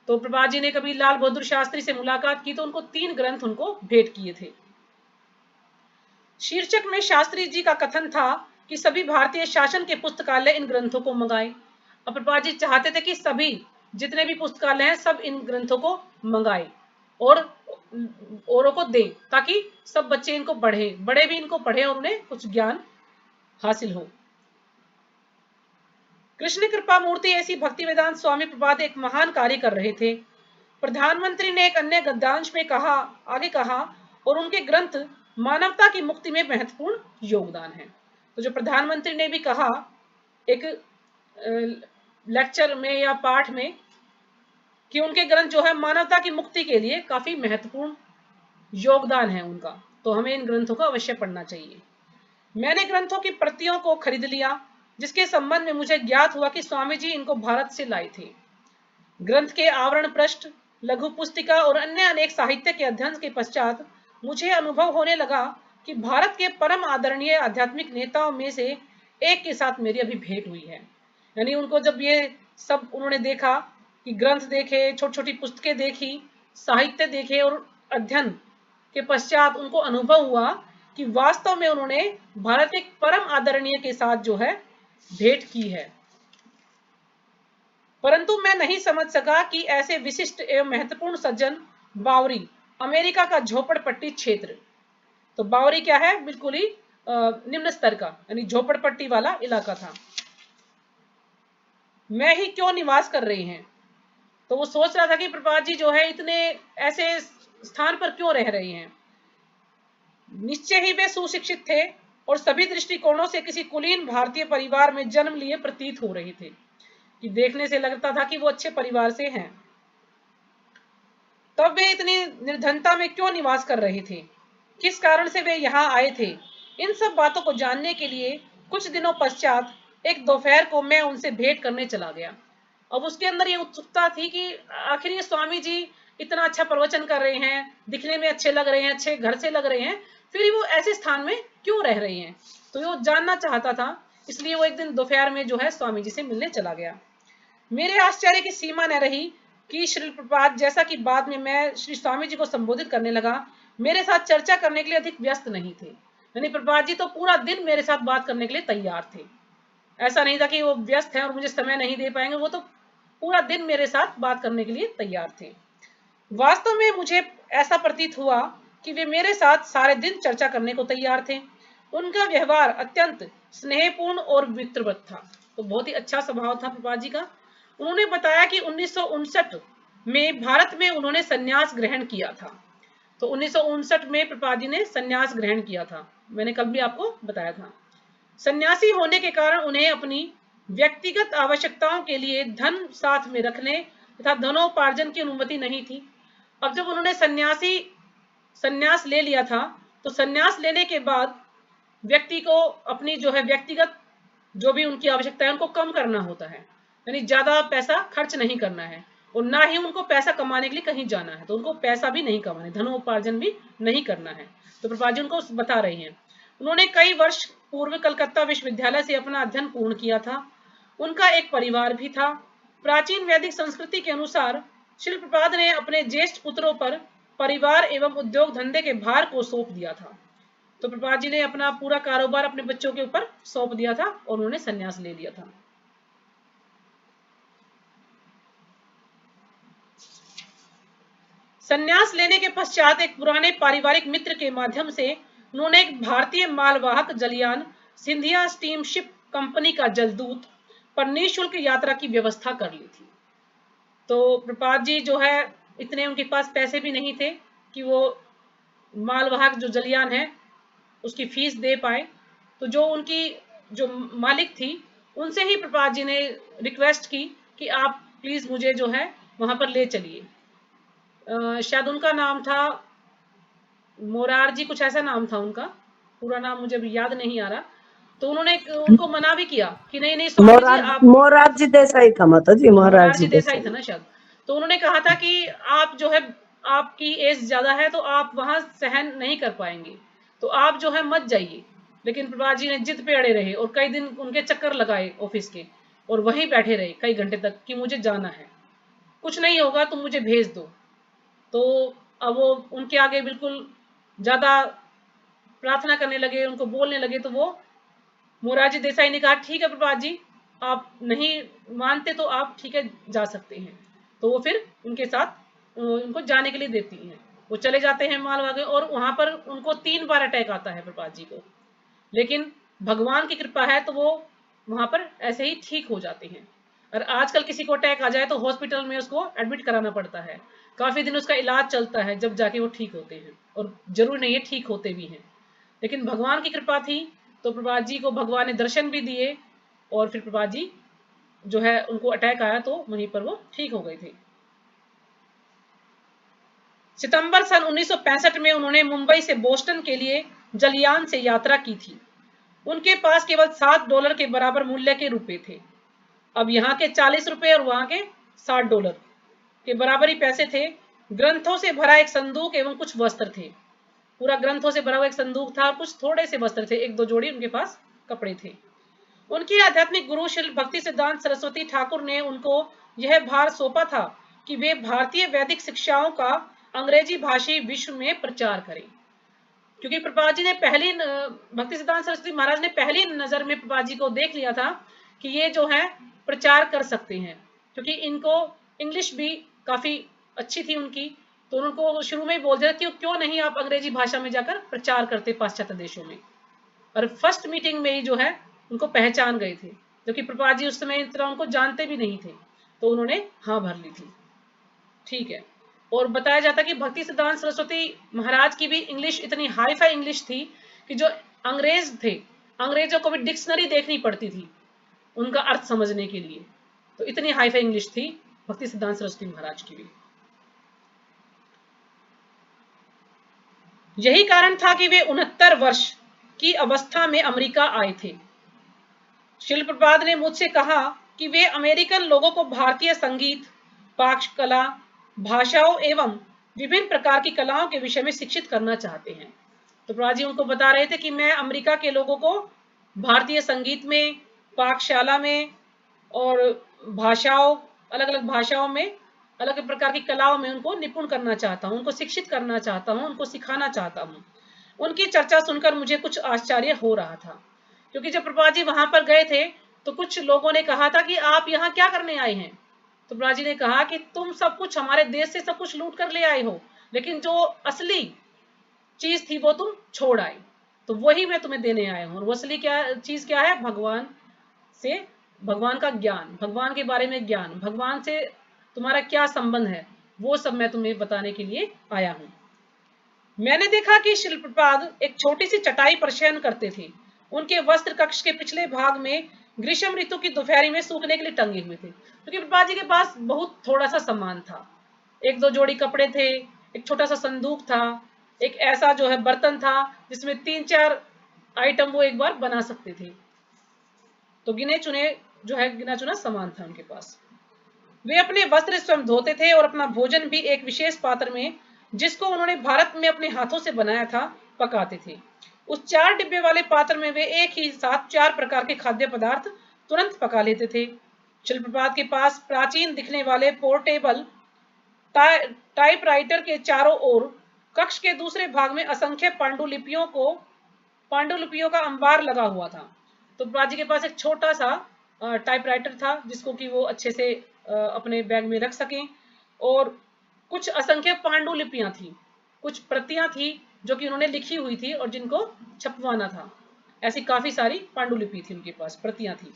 तो प्रभा जी ने कभी लाल बहादुर शास्त्री से मुलाकात की तो उनको 3 ग्रंथ उनको भेंट किए थे। शीर्षक में शास्त्री जी का कथन था कि सभी भारतीय शासन के पुस्तकालय इन ग्रंथों को मंगाएं। अब प्रभा जी चाहते थे कि सभी जितने भी पुस्तकालय हैं सब इन ग्रंथों को मंगाए और औरों को दें, ताकि सब बच्चे इनको पढ़े, बड़े भी इनको पढ़े और उन्हें कुछ ज्ञान हासिल हो। कृष्ण कृपा मूर्ति ऐसी भक्ति वेदांत स्वामी प्रभुपाद एक महान कार्य कर रहे थे। प्रधानमंत्री ने एक अन्य गद्यांश में आगे कहा, और उनके ग्रंथ मानवता की मुक्ति में महत्वपूर्ण योगदान है। तो जो प्रधानमंत्री ने भी कहा एक लेक्चर में या पाठ में कि उनके ग्रंथ जो है मानवता की मुक्ति के लिए काफी महत्वपूर्ण योगदान है उनका, तो हमें इन ग्रंथों को अवश्य पढ़ना चाहिए। मैंने ग्रंथों की प्रतियों को खरीद लिया, जिसके संबंध में मुझे ज्ञात हुआ कि स्वामी जी इनको भारत से लाए थे। ग्रंथ के आवरण पृष्ठ, लघु पुस्तिका और अन्य अनेक साहित्य के अध्ययन के पश्चात मुझे अनुभव होने लगा कि भारत के परम आदरणीय आध्यात्मिक नेताओं में से एक के साथ मेरी अभी भेंट हुई है। यानी उनको जब ये सब उन्होंने देखा कि ग्रंथ देखे, छोटी छोटी पुस्तकें देखी, साहित्य देखे और अध्ययन के पश्चात उनको अनुभव हुआ कि वास्तव में उन्होंने भारत एक परम आदरणीय के साथ जो है भेंट की है। परंतु मैं नहीं समझ सका कि ऐसे विशिष्ट एवं महत्वपूर्ण सज्जन बावरी, अमेरिका का झोपड़पट्टी क्षेत्र, तो बावरी क्या है, बिल्कुल ही निम्न स्तर का यानी झोपड़पट्टी वाला इलाका था, मैं ही क्यों निवास कर रही हैं। तो वो सोच रहा था कि प्रभुपाद जी जो है इतने ऐसे स्थान पर क्यों रह रहे हैं। निश्चय ही वे सुशिक्षित थे और सभी दृष्टिकोणों से किसी कुलीन भारतीय परिवार में जन्म लिए प्रतीत हो रहे थे, कि देखने से लगता था कि वो अच्छे परिवार से हैं। तब वे इतनी निर्धनता में क्यों निवास कर रहे थे, किस कारण से वे यहाँ आए थे। इन सब बातों को जानने के लिए कुछ दिनों पश्चात एक दोपहर को मैं उनसे भेंट करने चला गया। अब उसके अंदर ये उत्सुकता थी कि आखिर ये स्वामी जी इतना अच्छा प्रवचन कर रहे हैं, दिखने में अच्छे लग रहे हैं, अच्छे घर से लग रहे हैं, फिर वो ऐसे स्थान में क्यों रह रहे हैं, तो वो जानना चाहता था। इसलिए वो एक दिन दोपहर में जो है स्वामी जी से मिलने चला गया। मेरे आश्चर्य की सीमा न रही कि श्री प्रपात, जैसा कि बाद में मैं श्री स्वामी जी को संबोधित करने लगा, मेरे साथ चर्चा करने के लिए अधिक व्यस्त नहीं थे। यानी प्रपात जी तो पूरा दिन मेरे साथ बात करने के लिए तैयार थे। ऐसा नहीं था कि वो व्यस्त हैं और मुझे समय नहीं दे पाएंगे, वो तो पूरा दिन मेरे साथ बात करने के लिए तैयार थे। वास्तव में मुझे ऐसा प्रतीत हुआ कि वे मेरे साथ सारे दिन चर्चा करने को तैयार थे। उनका व्यवहार अत्यंत स्नेहपूर्ण और वित्रवत था। तो बहुत ही अच्छा स्वभाव था प्रपात जी का। उन्होंने बताया कि 1959 में भारत में उन्होंने संन्यास ग्रहण किया था। तो 1959 में प्रपात जी ने संन्यास ग्रहण किया था, मैंने कल भी आपको बताया था। सन्यासी होने के कारण उन्हें अपनी व्यक्तिगत आवश्यकताओं के लिए धन साथ में रखने तथा धनोपार्जन की अनुमति नहीं थी। अब जब उन्होंने संन्यास ले लिया था, तो संन्यास लेने के बाद व्यक्ति को अपनी जो है व्यक्तिगत जो भी उनकी आवश्यकता है उनको कम करना होता है, यानी ज्यादा पैसा खर्च नहीं करना है और ना ही उनको पैसा कमाने के लिए कहीं जाना है। तो उनको पैसा भी नहीं कमाना है, धनोपार्जन भी नहीं करना है। तो प्रभुपाद जी उनको बता रही हैं। उन्होंने कई वर्ष पूर्व कलकत्ता विश्वविद्यालय से अपना अध्ययन पूर्ण किया था। उनका एक परिवार भी था। प्राचीन वैदिक संस्कृति के अनुसार श्री प्रभुपाद ने अपने ज्येष्ठ पुत्रों पर परिवार एवं उद्योग धंधे के भार को सौंप दिया था। तो प्रभुपाद जी ने अपना पूरा कारोबार अपने बच्चों के ऊपर सौंप दिया था और उन्होंने संन्यास ले लिया था। संन्यास लेने के पश्चात एक पुराने पारिवारिक मित्र के माध्यम से उन्होंने एक भारतीय मालवाहक जलयान सिंधिया स्टीमशिप कंपनी का जलदूत पर निःशुल्क यात्रा की व्यवस्था कर ली थी। तो प्रपात जी जो है इतने उनके पास पैसे भी नहीं थे कि वो मालवाहक जो जलयान है उसकी फीस दे पाए। तो जो उनकी जो मालिक थी उनसे ही प्रपात जी ने रिक्वेस्ट की कि आप प्लीज मुझे जो है वहां पर ले चलिए। शायद उनका नाम था मोरारजी, कुछ ऐसा नाम था उनका, पूरा नाम मुझे अभी याद नहीं आ रहा। तो उन्होंने उनको मना भी किया कि नहीं नहीं स्वामी जी आप, मोरारजी देसाई था माता जी, मोरारजी देसाई था ना शायद। तो उन्होंने कहा था कि आप जो है आपकी एज ज्यादा है तो आप वहां सहन नहीं कर पाएंगे, तो आप जो है मत जाइए। लेकिन प्रभात जी ने जिद पे अड़े रहे और कई दिन उनके चक्कर लगाए ऑफिस के और वहीं बैठे रहे कई घंटे तक कि मुझे जाना है, कुछ नहीं होगा तुम मुझे भेज दो। तो अब वो उनके आगे बिल्कुल ज्यादा प्रार्थना करने लगे, उनको बोलने लगे। तो वो मोरारजी देसाई ने कहा ठीक है प्रभात जी, आप नहीं मानते तो आप ठीक है जा सकते हैं। तो वो फिर उनके साथ उनको जाने के लिए देती हैं। वो चले जाते हैं मालवागे और वहां पर उनको 3 बार अटैक आता है प्रभात जी को, लेकिन भगवान की कृपा है तो वो वहां पर ऐसे ही ठीक हो जाते हैं। और आजकल किसी को अटैक आ जाए तो हॉस्पिटल में उसको एडमिट कराना पड़ता है, काफी दिन उसका इलाज चलता है जब जाके वो ठीक होते हैं, और जरूर नहीं है ठीक होते भी हैं। लेकिन भगवान की कृपा थी तो प्रभात जी को भगवान ने दर्शन भी दिए और फिर प्रभात जी जो है उनको अटैक आया तो वहीं पर वो ठीक हो गए थे। सितंबर सन 1965 में उन्होंने मुंबई से बोस्टन के लिए जलयान से यात्रा की थी। उनके पास केवल $7 के बराबर मूल्य के रुपए थे। अब यहाँ के 40 रुपए और वहां के $60 के बराबर ही पैसे थे। ग्रंथों से भरा एक संदूक एवं कुछ वस्त्र थे। पूरा ग्रंथों से भरा हुआ एक संदूक था और कुछ थोड़े से वस्त्र थे, 1-2 जोड़ी उनके पास कपड़े थे। उनके आध्यात्मिक गुरु श्री भक्ति सिद्धांत सरस्वती ठाकुर ने उनको यह भार सौंपा था कि वे भारतीय वैदिक शिक्षाओं का अंग्रेजी भाषी विश्व में प्रचार करें। क्योंकि प्रभुपाद जी ने भक्ति सिद्धांत सरस्वती महाराज ने पहली नजर में प्रभुपाद जी को देख लिया था कि ये जो है प्रचार कर सकते हैं, क्योंकि इनको इंग्लिश भी काफी अच्छी थी उनकी। तो उनको शुरू में ही बोल दिया कि क्यों नहीं आप अंग्रेजी भाषा में जाकर प्रचार करते पाश्चात्य देशों में। और फर्स्ट मीटिंग में ही जो है उनको पहचान गए थे, क्योंकि प्रभुपाद जी उस समय इतना उनको जानते भी नहीं थे। तो उन्होंने हाँ भर ली थी। ठीक है। और बताया जाता कि भक्ति सिद्धांत सरस्वती महाराज की भी इंग्लिश इतनी हाई फाई इंग्लिश थी कि जो अंग्रेज थे, अंग्रेजों को भी डिक्शनरी देखनी पड़ती थी उनका अर्थ समझने के लिए। तो इतनी हाई फाई इंग्लिश थी भक्ति सिद्धांत सरस्वती महाराज की भी। यही कारण था कि वे 69 वर्ष की अवस्था में अमेरिका आए थे। शिल प्रपाद ने मुझसे कहा कि वे अमेरिकन लोगों को भारतीय संगीत, पाक कला, भाषाओं एवं विभिन्न प्रकार की कलाओं के विषय में शिक्षित करना चाहते हैं। तो प्रभुपाद जी उनको बता रहे थे कि मैं अमेरिका के लोगों को भारतीय संगीत में, पाकशाला में और भाषाओं, अलग अलग भाषाओं में, अलग अलग प्रकार की कलाओं में उनको निपुण करना चाहता हूँ, उनको शिक्षित करना चाहता हूँ, उनको सिखाना चाहता हूँ। उनकी चर्चा सुनकर मुझे कुछ आश्चर्य हो रहा था, क्योंकि जब प्रभुपाद जी वहां पर गए थे तो कुछ लोगों ने कहा था कि आप यहाँ क्या करने आए हैं। तो प्रभुपाद जी ने कहा कि तुम सब कुछ हमारे देश से सब कुछ लूट कर ले आए हो, लेकिन जो असली चीज थी वो तुम छोड़ आए, तो वही मैं तुम्हें देने आया हूँ। और वो असली क्या चीज क्या है? भगवान से, भगवान का ज्ञान, भगवान के बारे में ज्ञान, भगवान से तुम्हारा क्या संबंध है, वो सब मैं तुम्हें बताने के लिए आया हूँ। मैंने देखा कि शिल प्रपाद एक छोटी सी चटाई पर शयन करते थे। उनके वस्त्र कक्ष के पिछले भाग में ग्रीष्म ऋतु की दोपहरी में सूखने के लिए टंगे हुए थे, क्योंकि प्रपाद जी के पास बहुत थोड़ा सा सामान था। एक दो जोड़ी कपड़े थे, एक छोटा सा संदूक था, एक ऐसा जो है बर्तन था जिसमें 3-4 आइटम वो एक बार बना सकते थे। तो गिने चुने जो है गिना चुना सामान था उनके पास। वे अपने वस्त्र स्वयं धोते थे और अपना भोजन भी एक विशेष पात्र में, जिसको उन्होंने भारत में अपने हाथों से बनाया था, पकाते थे। उस 4 डिब्बे वाले पात्र में वे एक ही साथ 4 प्रकार के खाद्य पदार्थ तुरंत पका लेते थे। शिल प्रपाद के पास प्राचीन दिखने वाले पोर्टेबल टाइपराइटर के चारों ओर कक्ष के दूसरे भाग में असंख्य पांडुलिपियों का अंबार लगा हुआ था। तो प्रभुपाद जी के पास एक छोटा सा टाइपराइटर था जिसको कि वो अच्छे से अपने बैग में रख सकें, और कुछ असंख्य पांडुलिपियां थी, कुछ प्रतियां थी जो कि उन्होंने लिखी हुई थी और जिनको छपवाना था। ऐसी काफी सारी पांडुलिपि थी उनके पास, प्रतियां थी।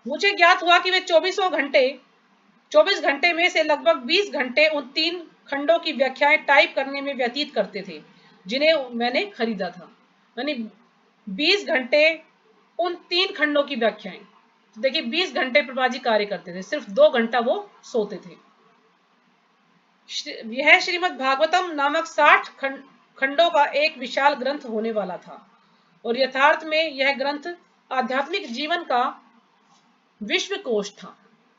मुझे ज्ञात हुआ कि वे 24 घंटे में से लगभग 20 घंटे उन 3 खंडों की व्याख्याएं टाइप करने में व्यतीत करते थे जिन्हें मैंने खरीदा था। यानी 20 घंटे उन 3 खंडों की व्याख्याएं। तो देखिए 20 घंटे प्रभुपाद जी कार्य करते थे, सिर्फ 2 घंटा वो सोते थे। यह श्रीमद् भागवतम नामक 60 खंडों का एक विशाल ग्रंथ होने वाला था, और यथार्थ में यह ग्रंथ आध्यात्मिक जीवन का विश्वकोश था।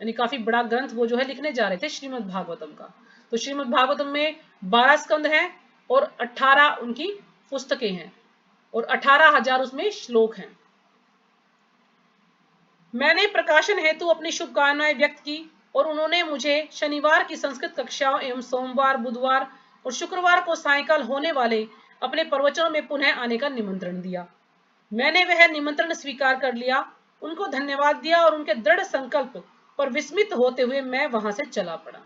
यानी काफी बड़ा ग्रंथ वो जो है लिखने जा रहे थे श्रीमद् भागवतम का। तो श्रीमद् भागवतम में 12 स्कंद हैं और 18 उनकी पुस्तकें हैं और 18,000 उसमें श्लोक हैं। मैंने प्रकाशन हेतु अपनी शुभकामनाएं व्यक्त की और उन्होंने मुझे शनिवार की संस्कृत कक्षाओं एवं सोमवार, बुधवार और शुक्रवार को सायंकाल होने वाले अपने प्रवचनों में पुनः आने का निमंत्रण दिया। मैंने वह निमंत्रण स्वीकार कर लिया, उनको धन्यवाद दिया और उनके दृढ़ संकल्प पर विस्मित होते हुए मैं वहां से चला पड़ा।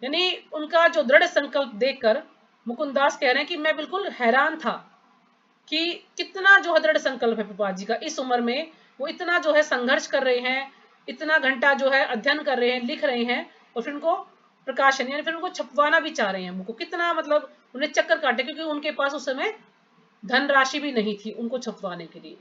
यानी उनका जो दृढ़ संकल्प देखकर मुकुंदास कह रहे हैं कि मैं बिल्कुल हैरान था कि कितना जो है दृढ़ संकल्प है प्रभुपाद जी का। इस उम्र में वो इतना जो है संघर्ष कर रहे हैं, इतना घंटा जो है अध्ययन कर रहे हैं, लिख रहे हैं, और फिर उनको प्रकाशन यानी फिर उनको छपवाना भी चाह रहे हैं। उनको कितना मतलब उन्हें चक्कर काटे, क्योंकि उनके पास उस समय धनराशि भी नहीं थी उनको छपवाने के लिए।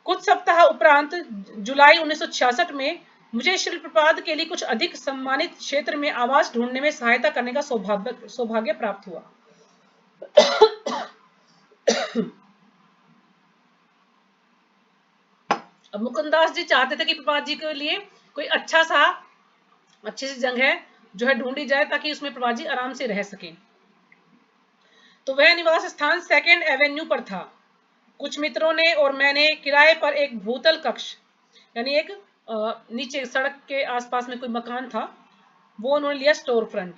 कुछ सप्ताह उपरांत जुलाई 1966 में मुझे शिल प्रपाद के लिए कुछ अधिक सम्मानित क्षेत्र में आवास ढूंढने में सहायता करने का सौभाग्य प्राप्त हुआ। अब मुकुंदास जी चाहते थे कि प्रपाद जी के लिए कोई अच्छी सी जगह जो है ढूंढी जाए ताकि उसमें प्रपाद जी आराम से रह सके। तो वह निवास स्थान 2nd एवेन्यू पर था। कुछ मित्रों ने और मैंने किराए पर एक भूतल कक्ष यानी एक नीचे सड़क के आसपास में कोई मकान था, वो उन्होंने लिया स्टोर फ्रंट,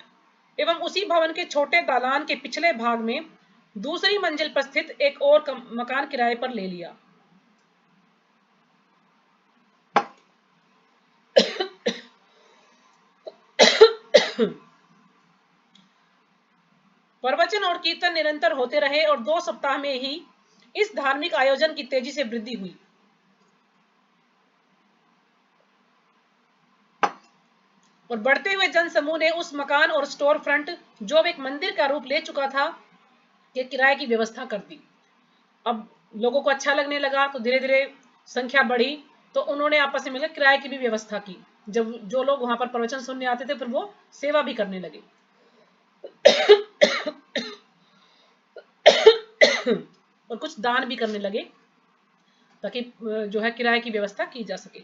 एवं उसी भवन के छोटे दालान के पिछले भाग में दूसरी मंजिल पर स्थित एक और मकान किराए पर ले लिया। प्रवचन और कीर्तन निरंतर होते रहे और 2 सप्ताह में ही इस धार्मिक आयोजन की तेजी से वृद्धि हुई। और बढ़ते हुए जनसमूह ने उस मकान और स्टोर फ्रंट, जो एक मंदिर का रूप ले चुका था, के किराए की व्यवस्था कर दी। अब लोगों को अच्छा लगने लगा तो धीरे धीरे संख्या बढ़ी, तो उन्होंने आपस में मिलकर किराए की भी व्यवस्था की। जब जो लोग वहां पर प्रवचन सुनने आते थे फिर वो सेवा भी करने लगे। और कुछ दान भी करने लगे ताकि जो है किराए की व्यवस्था की जा सके।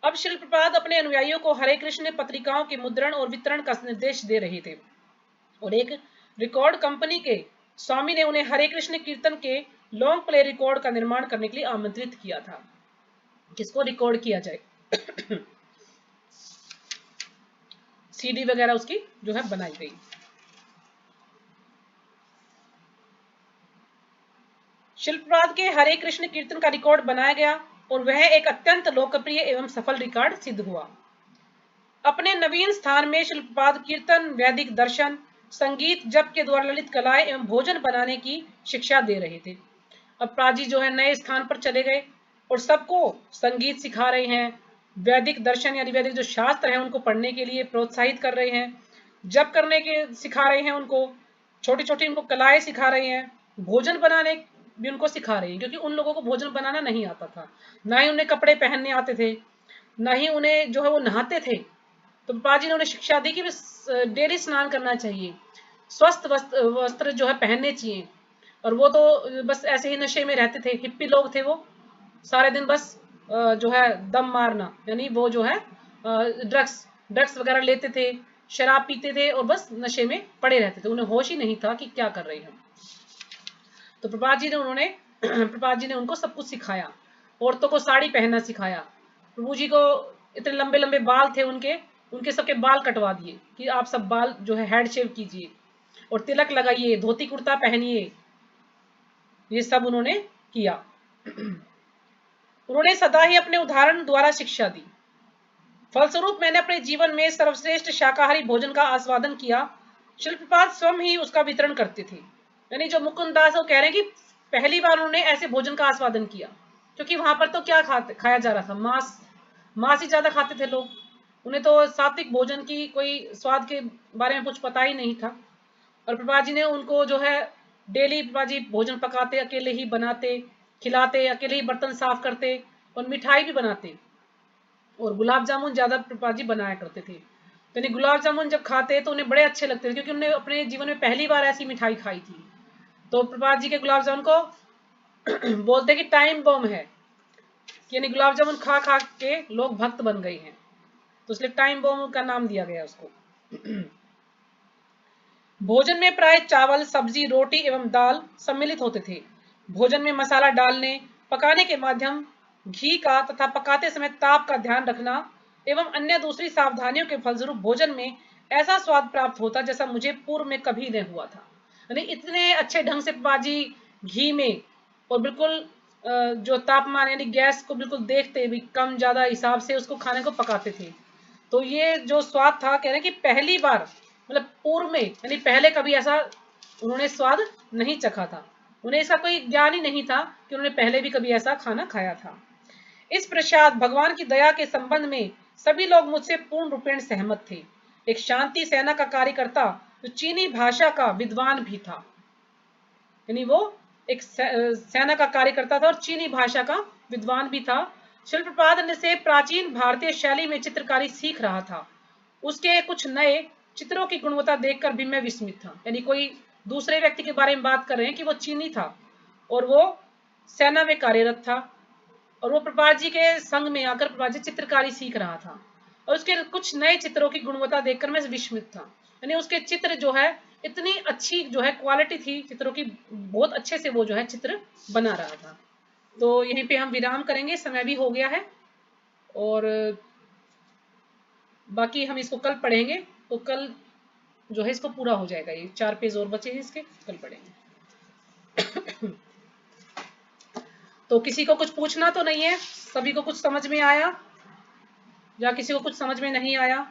अब शिल प्रपात अपने अनुयायियों को हरे कृष्ण पत्रिकाओं के मुद्रण और वितरण का निर्देश दे रहे थे और एक रिकॉर्ड कंपनी के स्वामी ने उन्हें हरे कृष्ण कीर्तन के लॉन्ग प्ले रिकॉर्ड का निर्माण करने के लिए आमंत्रित किया था। किसको रिकॉर्ड किया जाए सीडी वगैरह उसकी जो है बनाई गई। शिल प्रपात के हरे कृष्ण कीर्तन का रिकॉर्ड बनाया गया और वह एक अत्यंत लोकप्रिय एवं सफल रिकॉर्ड सिद्ध हुआ। अपने नवीन स्थान में शिल प्रपात कीर्तन, वैदिक दर्शन, संगीत, जप के द्वारा ललित कलाएं एवं भोजन बनाने की शिक्षा दे रहे थे। अब प्रपात जी जो है नए स्थान पर चले गए और सबको संगीत सिखा रहे हैं, वैदिक दर्शन यानी वैदिक जो शास्त्र है उनको पढ़ने के लिए प्रोत्साहित कर रहे हैं, जप करने के सिखा रहे हैं, उनको छोटी छोटी उनको कलाएं सिखा रहे हैं, भोजन बनाने भी उनको सिखा रहे हैं क्योंकि उन लोगों को भोजन बनाना नहीं आता था, ना ही उन्हें कपड़े पहनने आते थे, ना ही उन्हें जो है वो नहाते थे। तो प्रपात जी ने उन्हें शिक्षा दी कि डेली स्नान करना चाहिए, स्वस्थ वस्त्र जो है पहनने चाहिए। और वो तो बस ऐसे ही नशे में रहते थे, हिप्पी लोग थे वो, सारे दिन बस जो है दम मारना यानी वो जो है ड्रग्स वगैरह लेते थे, शराब पीते थे और बस नशे में पड़े रहते थे, उन्हें होश ही नहीं था कि क्या कर रहे हैं। तो प्रपात जी ने उनको सब कुछ सिखाया, औरतों को साड़ी पहनना सिखाया। प्रभु जी को इतने लंबे लंबे बाल थे उनके सबके बाल कटवा दिए कि आप सब बाल जो है हेड शेव कीजिए और तिलक लगाइए, धोती कुर्ता पहनिए, ये सब उन्होंने किया। उन्होंने सदा ही अपने उदाहरण द्वारा शिक्षा दी। फलस्वरूप मैंने अपने जीवन में सर्वश्रेष्ठ शाकाहारी भोजन का आस्वादन किया। शिल प्रपात स्वयं ही उसका वितरण करते थे। यानी जो मुकुंद दास वो कह रहे हैं कि पहली बार उन्होंने ऐसे भोजन का आस्वादन किया, क्योंकि वहां पर तो क्या खाया जा रहा था, मांस ही ज्यादा खाते थे लोग, उन्हें तो सात्विक भोजन की कोई स्वाद के बारे में कुछ पता ही नहीं था। और प्रपात जी ने उनको जो है डेली प्रपात जी भोजन पकाते, अकेले ही बनाते, खिलाते, अकेले ही बर्तन साफ करते और मिठाई भी बनाते और गुलाब जामुन ज्यादा प्रपात जी बनाया करते थे। यानी गुलाब जामुन जब खाते तो उन्हें बड़े अच्छे लगते थे क्योंकि उन्होंने अपने जीवन में पहली बार ऐसी मिठाई खाई थी। तो प्रपात जी के गुलाब जामुन को बोलते कि टाइम बम है, यानी गुलाब जामुन खा खा के लोग भक्त बन गए हैं, तो इसलिए टाइम बम का नाम दिया गया उसको। भोजन में प्राय चावल, सब्जी, रोटी एवं दाल सम्मिलित होते थे। भोजन में मसाला डालने, पकाने के माध्यम, घी का तथा पकाते समय ताप का ध्यान रखना एवं अन्य दूसरी सावधानियों के फलस्वरूप भोजन में ऐसा स्वाद प्राप्त होता जैसा मुझे पूर्व में कभी नहीं हुआ था। यानी इतने अच्छे ढंग से बाजी घी में और बिल्कुल जो तापमान यानी गैस को बिल्कुल देखते भी कम ज्यादा हिसाब से उसको खाने को पकाते थे। तो ये जो स्वाद था, कह रहे हैं कि पहली बार मतलब पूर्व में यानी पहले कभी ऐसा उन्होंने स्वाद नहीं चखा था, उन्हें इसका कोई ज्ञान ही नहीं था कि उन्होंने पहले भी कभी ऐसा खाना खाया था। इस प्रसाद भगवान की दया के संबंध में सभी लोग मुझसे पूर्ण रूपेण सहमत थे। एक शांति सेना का कार्यकर्ता जो चीनी भाषा का विद्वान भी था, यानी वो एक सेना का कार्यकर्ता था और चीनी भाषा का विद्वान भी था। शिल प्रपात से प्राचीन भारतीय शैली में चित्रकारी सीख रहा था। उसके कुछ नए चित्रों की गुणवत्ता देखकर भी मैं विस्मित था। यानी कोई दूसरे व्यक्ति के बारे में बात कर रहे हैं कि वो चीनी था और वो सेना में कार्यरत था और वो प्रपात जी के संग में आकर प्रपात जी चित्रकारी सीख रहा था और उसके कुछ नए चित्रों की गुणवत्ता देखकर मैं विस्मित था। यानी उसके चित्र जो है इतनी अच्छी जो है क्वालिटी थी चित्रों की, बहुत अच्छे से वो जो है चित्र बना रहा था। तो यहीं पे हम विराम करेंगे, समय भी हो गया है और बाकी हम इसको कल पढ़ेंगे। तो कल जो है इसको पूरा हो जाएगा, ये 4 पेज और बचे हैं इसके, कल पढ़ेंगे। तो किसी को कुछ पूछना तो नहीं है, सभी को कुछ समझ में आया या किसी को कुछ समझ में नहीं आया?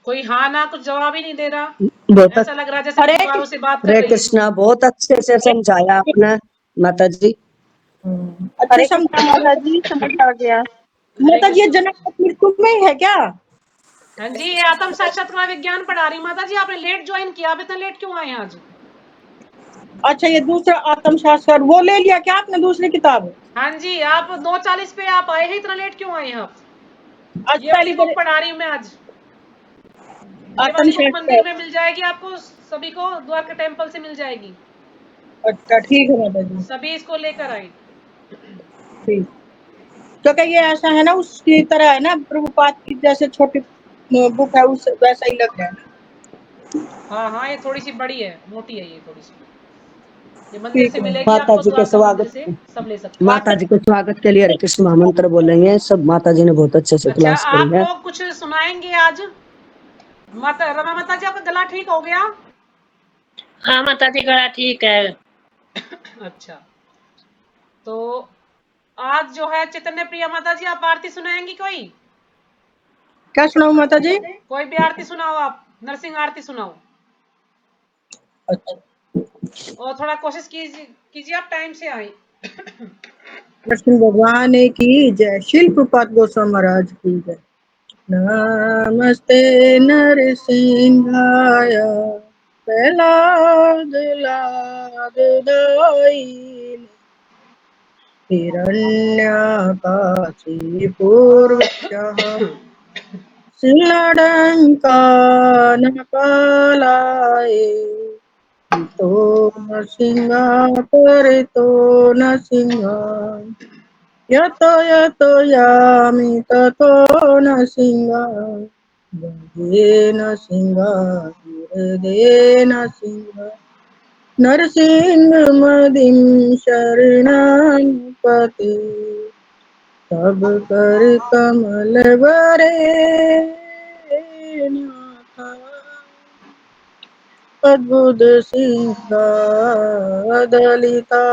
कोई हाँ ना कुछ जवाब ही नहीं दे रहा, बहुत ऐसा लग रहा है जैसे परिवारों से बात कर हरे रही है। कृष्णा, बहुत अच्छे से समझाया आपने माता जी। हरे कृष्णा माता जी, समझ आ गया। माता जी ये जनक मृत्यु में ही है क्या? हाँ जी, ये आत्म साक्षात्कार विज्ञान पढ़ा रही माता जी। आपने लेट ज्वाइन किया, आप इतना लेट क्यों आए आज? अच्छा, ये दूसरा आत्मशास्त्र वो ले लिया क्या आपने, दूसरी किताब? हाँ जी, आप 9:40 पे आप आए हैं, इतना लेट क्यों आए हैं आप? आज ये पहली वाली बुक बार पढ़ा रही हूँ मैं आज। ये आत्म वाली बुक शास्त्र। मंदिर में मिल जाएगी आपको, सभी को द्वारका टेम्पल से मिल जाएगी। अच्छा ठीक है माता जी, सभी इसको लेकर आए। ठीक। क्योंकि ये ऐसा है ना, उसकी तरह है ना, प्रभुपाद की जैसे छोटी बुक है उस वैसा ही लग रहा है ना। हाँ हाँ, ये थोड़ी सी बड़ी है, मोटी है ये थोड़ी सी। ये मंदिर ठीक से है मिलेगी माता आपको, जी के द्वारका मंदिर स्वागत से सब ले सकते हैं। माता जी के स्वागत के लिए हरे कृष्ण महामंत्र बोलेंगे सब। माता जी ने बहुत अच्छे से अच्छा, क्लास करी आप है। लोग कुछ सुनाएंगे आज? माता रमा माता जी, आपका गला ठीक हो गया? हाँ माता जी, गला ठीक है। अच्छा, तो आज जो है चैतन्य प्रिया माता जी, आप आरती सुनाएंगी कोई? क्या सुनाऊं माता जी? कोई भी आरती सुनाओ, आप नरसिंह आरती सुनाओ। अच्छा, और थोड़ा कोशिश कीजिए आप टाइम से आए। कृष्ण भगवान की जय, शिल प्रपात गोस्वामी महाराज की जय। नमस्ते नरसिंहाय प्रहलाद लाद दाई, हिरण्यकाशी पूर्वजः श्रीलङ्कानपालाय, तो नरसिंह परितो नरसिंह, यतो यतो यामि ततो नरसिंह, भजे नरसिंह हृदये नरसिंह, नरसिंहमदिं शरणं पते, तब कर कमल बरे नाथा, अद्भुत सिंह दलिता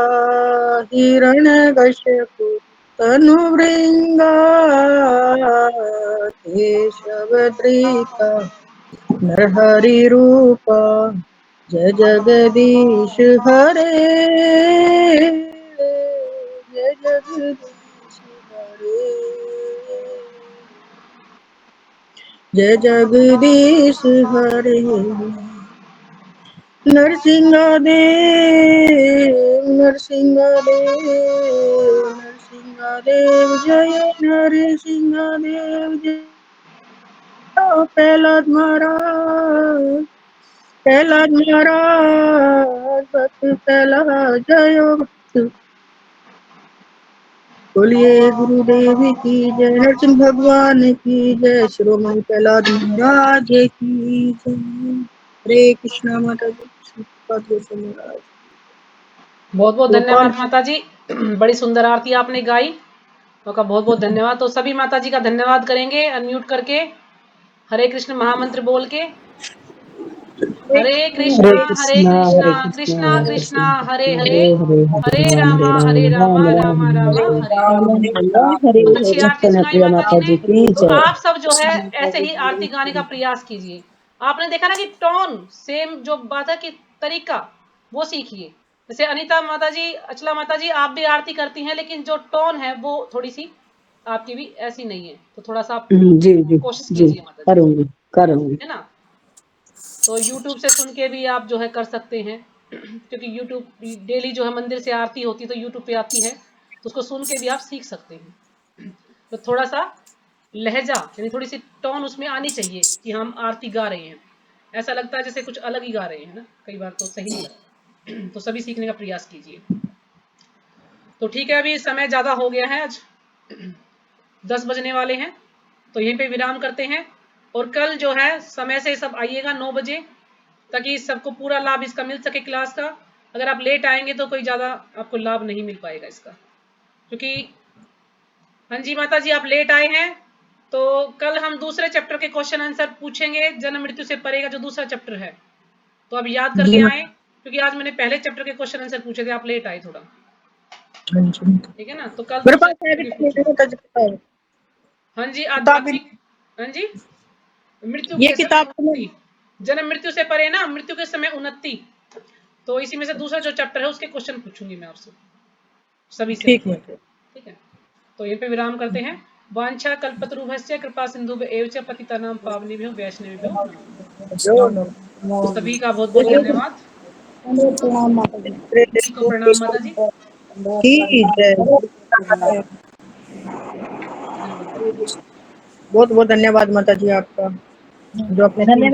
हिरण्यकश्यपु तनु भृंगा, केशवधृता नरहरि रूपा, जय जगदीश हरे, जय जगदीश हरे, जय जगदीश हरे। नरसिंहदेव नरसिंहदेव नरसिंहदेव जय नरसिंहदेव जय। प्रहलाद महाराज, प्रहलाद महाराज, भक्त प्रहलाद जय भक्त। बोलिए गुरुदेव की जय, नरसिंह भगवान की जय, शिरोमणि प्रहलाद महाराज की जय। हरे कृष्णा माता जी, श्रीपाद गोस्वामी महाराज। बहुत बहुत गोपाल धन्यवाद माता जी। बड़ी सुंदर आरती आपने गाई, आपका बहुत बहुत धन्यवाद। तो सभी माता जी का धन्यवाद करेंगे अनम्यूट करके, हरे कृष्ण महामंत्र बोल के। हरे कृष्णा हरे कृष्णा कृष्णा कृष्णा कृष्ण हरे कृष्ण हरे, हरे हरे हरे रामा हरे राम रामा राम रामा राम हरे राम हरे। राम हरे बहुत हरे। अच्छी आरती चैतन्य सुनाई प्रिय माता जी माता ने। जी की तो जय। आप सब जो है ऐसे ही आरती गाने का प्रयास कीजिए। आपने देखा ना कि टोन सेम, जो बात की तरीका वो सीखिए। जैसे अनीता माता जी, अचला माता जी, आप भी आरती करती हैं, लेकिन जो टोन है वो थोड़ी सी आपकी भी ऐसी नहीं है, तो थोड़ा सा आप जी जी कोशिश जी, कीजिए माता जी, करूंगी करूंगी। है ना। तो YouTube से सुन के भी आप जो है कर सकते हैं, क्योंकि YouTube डेली जो है मंदिर से आरती होती है तो YouTube पे आती है, तो उसको सुन के भी आप सीख सकते हैं। तो थोड़ा सा लहजा यानी थोड़ी सी टोन उसमें आनी चाहिए कि हम आरती गा रहे हैं, ऐसा लगता है जैसे कुछ अलग ही गा रहे हैं ना, कई बार तो सही नहीं लगता। तो सभी सीखने का प्रयास कीजिए। तो ठीक है, अभी समय ज़्यादा हो गया है, आज 10 बजने वाले हैं, तो यहीं पे विराम करते हैं। और कल जो है समय से सब आइएगा 9 बजे, ताकि सबको पूरा लाभ इसका मिल सके क्लास का। अगर आप लेट आएंगे तो कोई ज़्यादा आपको लाभ नहीं मिल पाएगा इसका, क्योंकि हाँ जी माता जी, आप लेट आए हैं, तो कल हम दूसरे चैप्टर के क्वेश्चन आंसर पूछेंगे, जन्म मृत्यु से परे का जो दूसरा चैप्टर है, तो आप याद जी करके आए, क्योंकि आज मैंने पहले चैप्टर के क्वेश्चन आंसर पूछे थे, आप लेट आए थोड़ा, ठीक है ना। तो कल मेरे दूसरे पास है चैप्टर भी के तो नहीं, पूछेंगे। माता जी पता है। हाँ जी, किताब भी, आध्यात्मिक, हाँ जी, मृत्यु ये के समय किताब तो उन्नति, नहीं। जन्म मृत्यु से परे ना, मृत्यु के समय उन्नति, तो इसी में से दूसरा जो चैप्टर है उसके क्वेश्चन पूछूंगी मैं आपसे, सभी से ठीक मिलकर, है। ठीक है। तो यहीं पे विराम करते हैं। वांछा कल्पतरुभ्यश्च कृपा सिंधुभ्य एव च पतितानां पावनेभ्यो वैष्णवेभ्यो नमः। जो तो सभी का बहुत बहुत धन्यवाद। प्रणाम माता जी। सभी को प्रणाम माता जी। की जय। धन्यवाद। बहुत बहुत धन्यवाद माता जी आपका जो आपने धन्यवाद।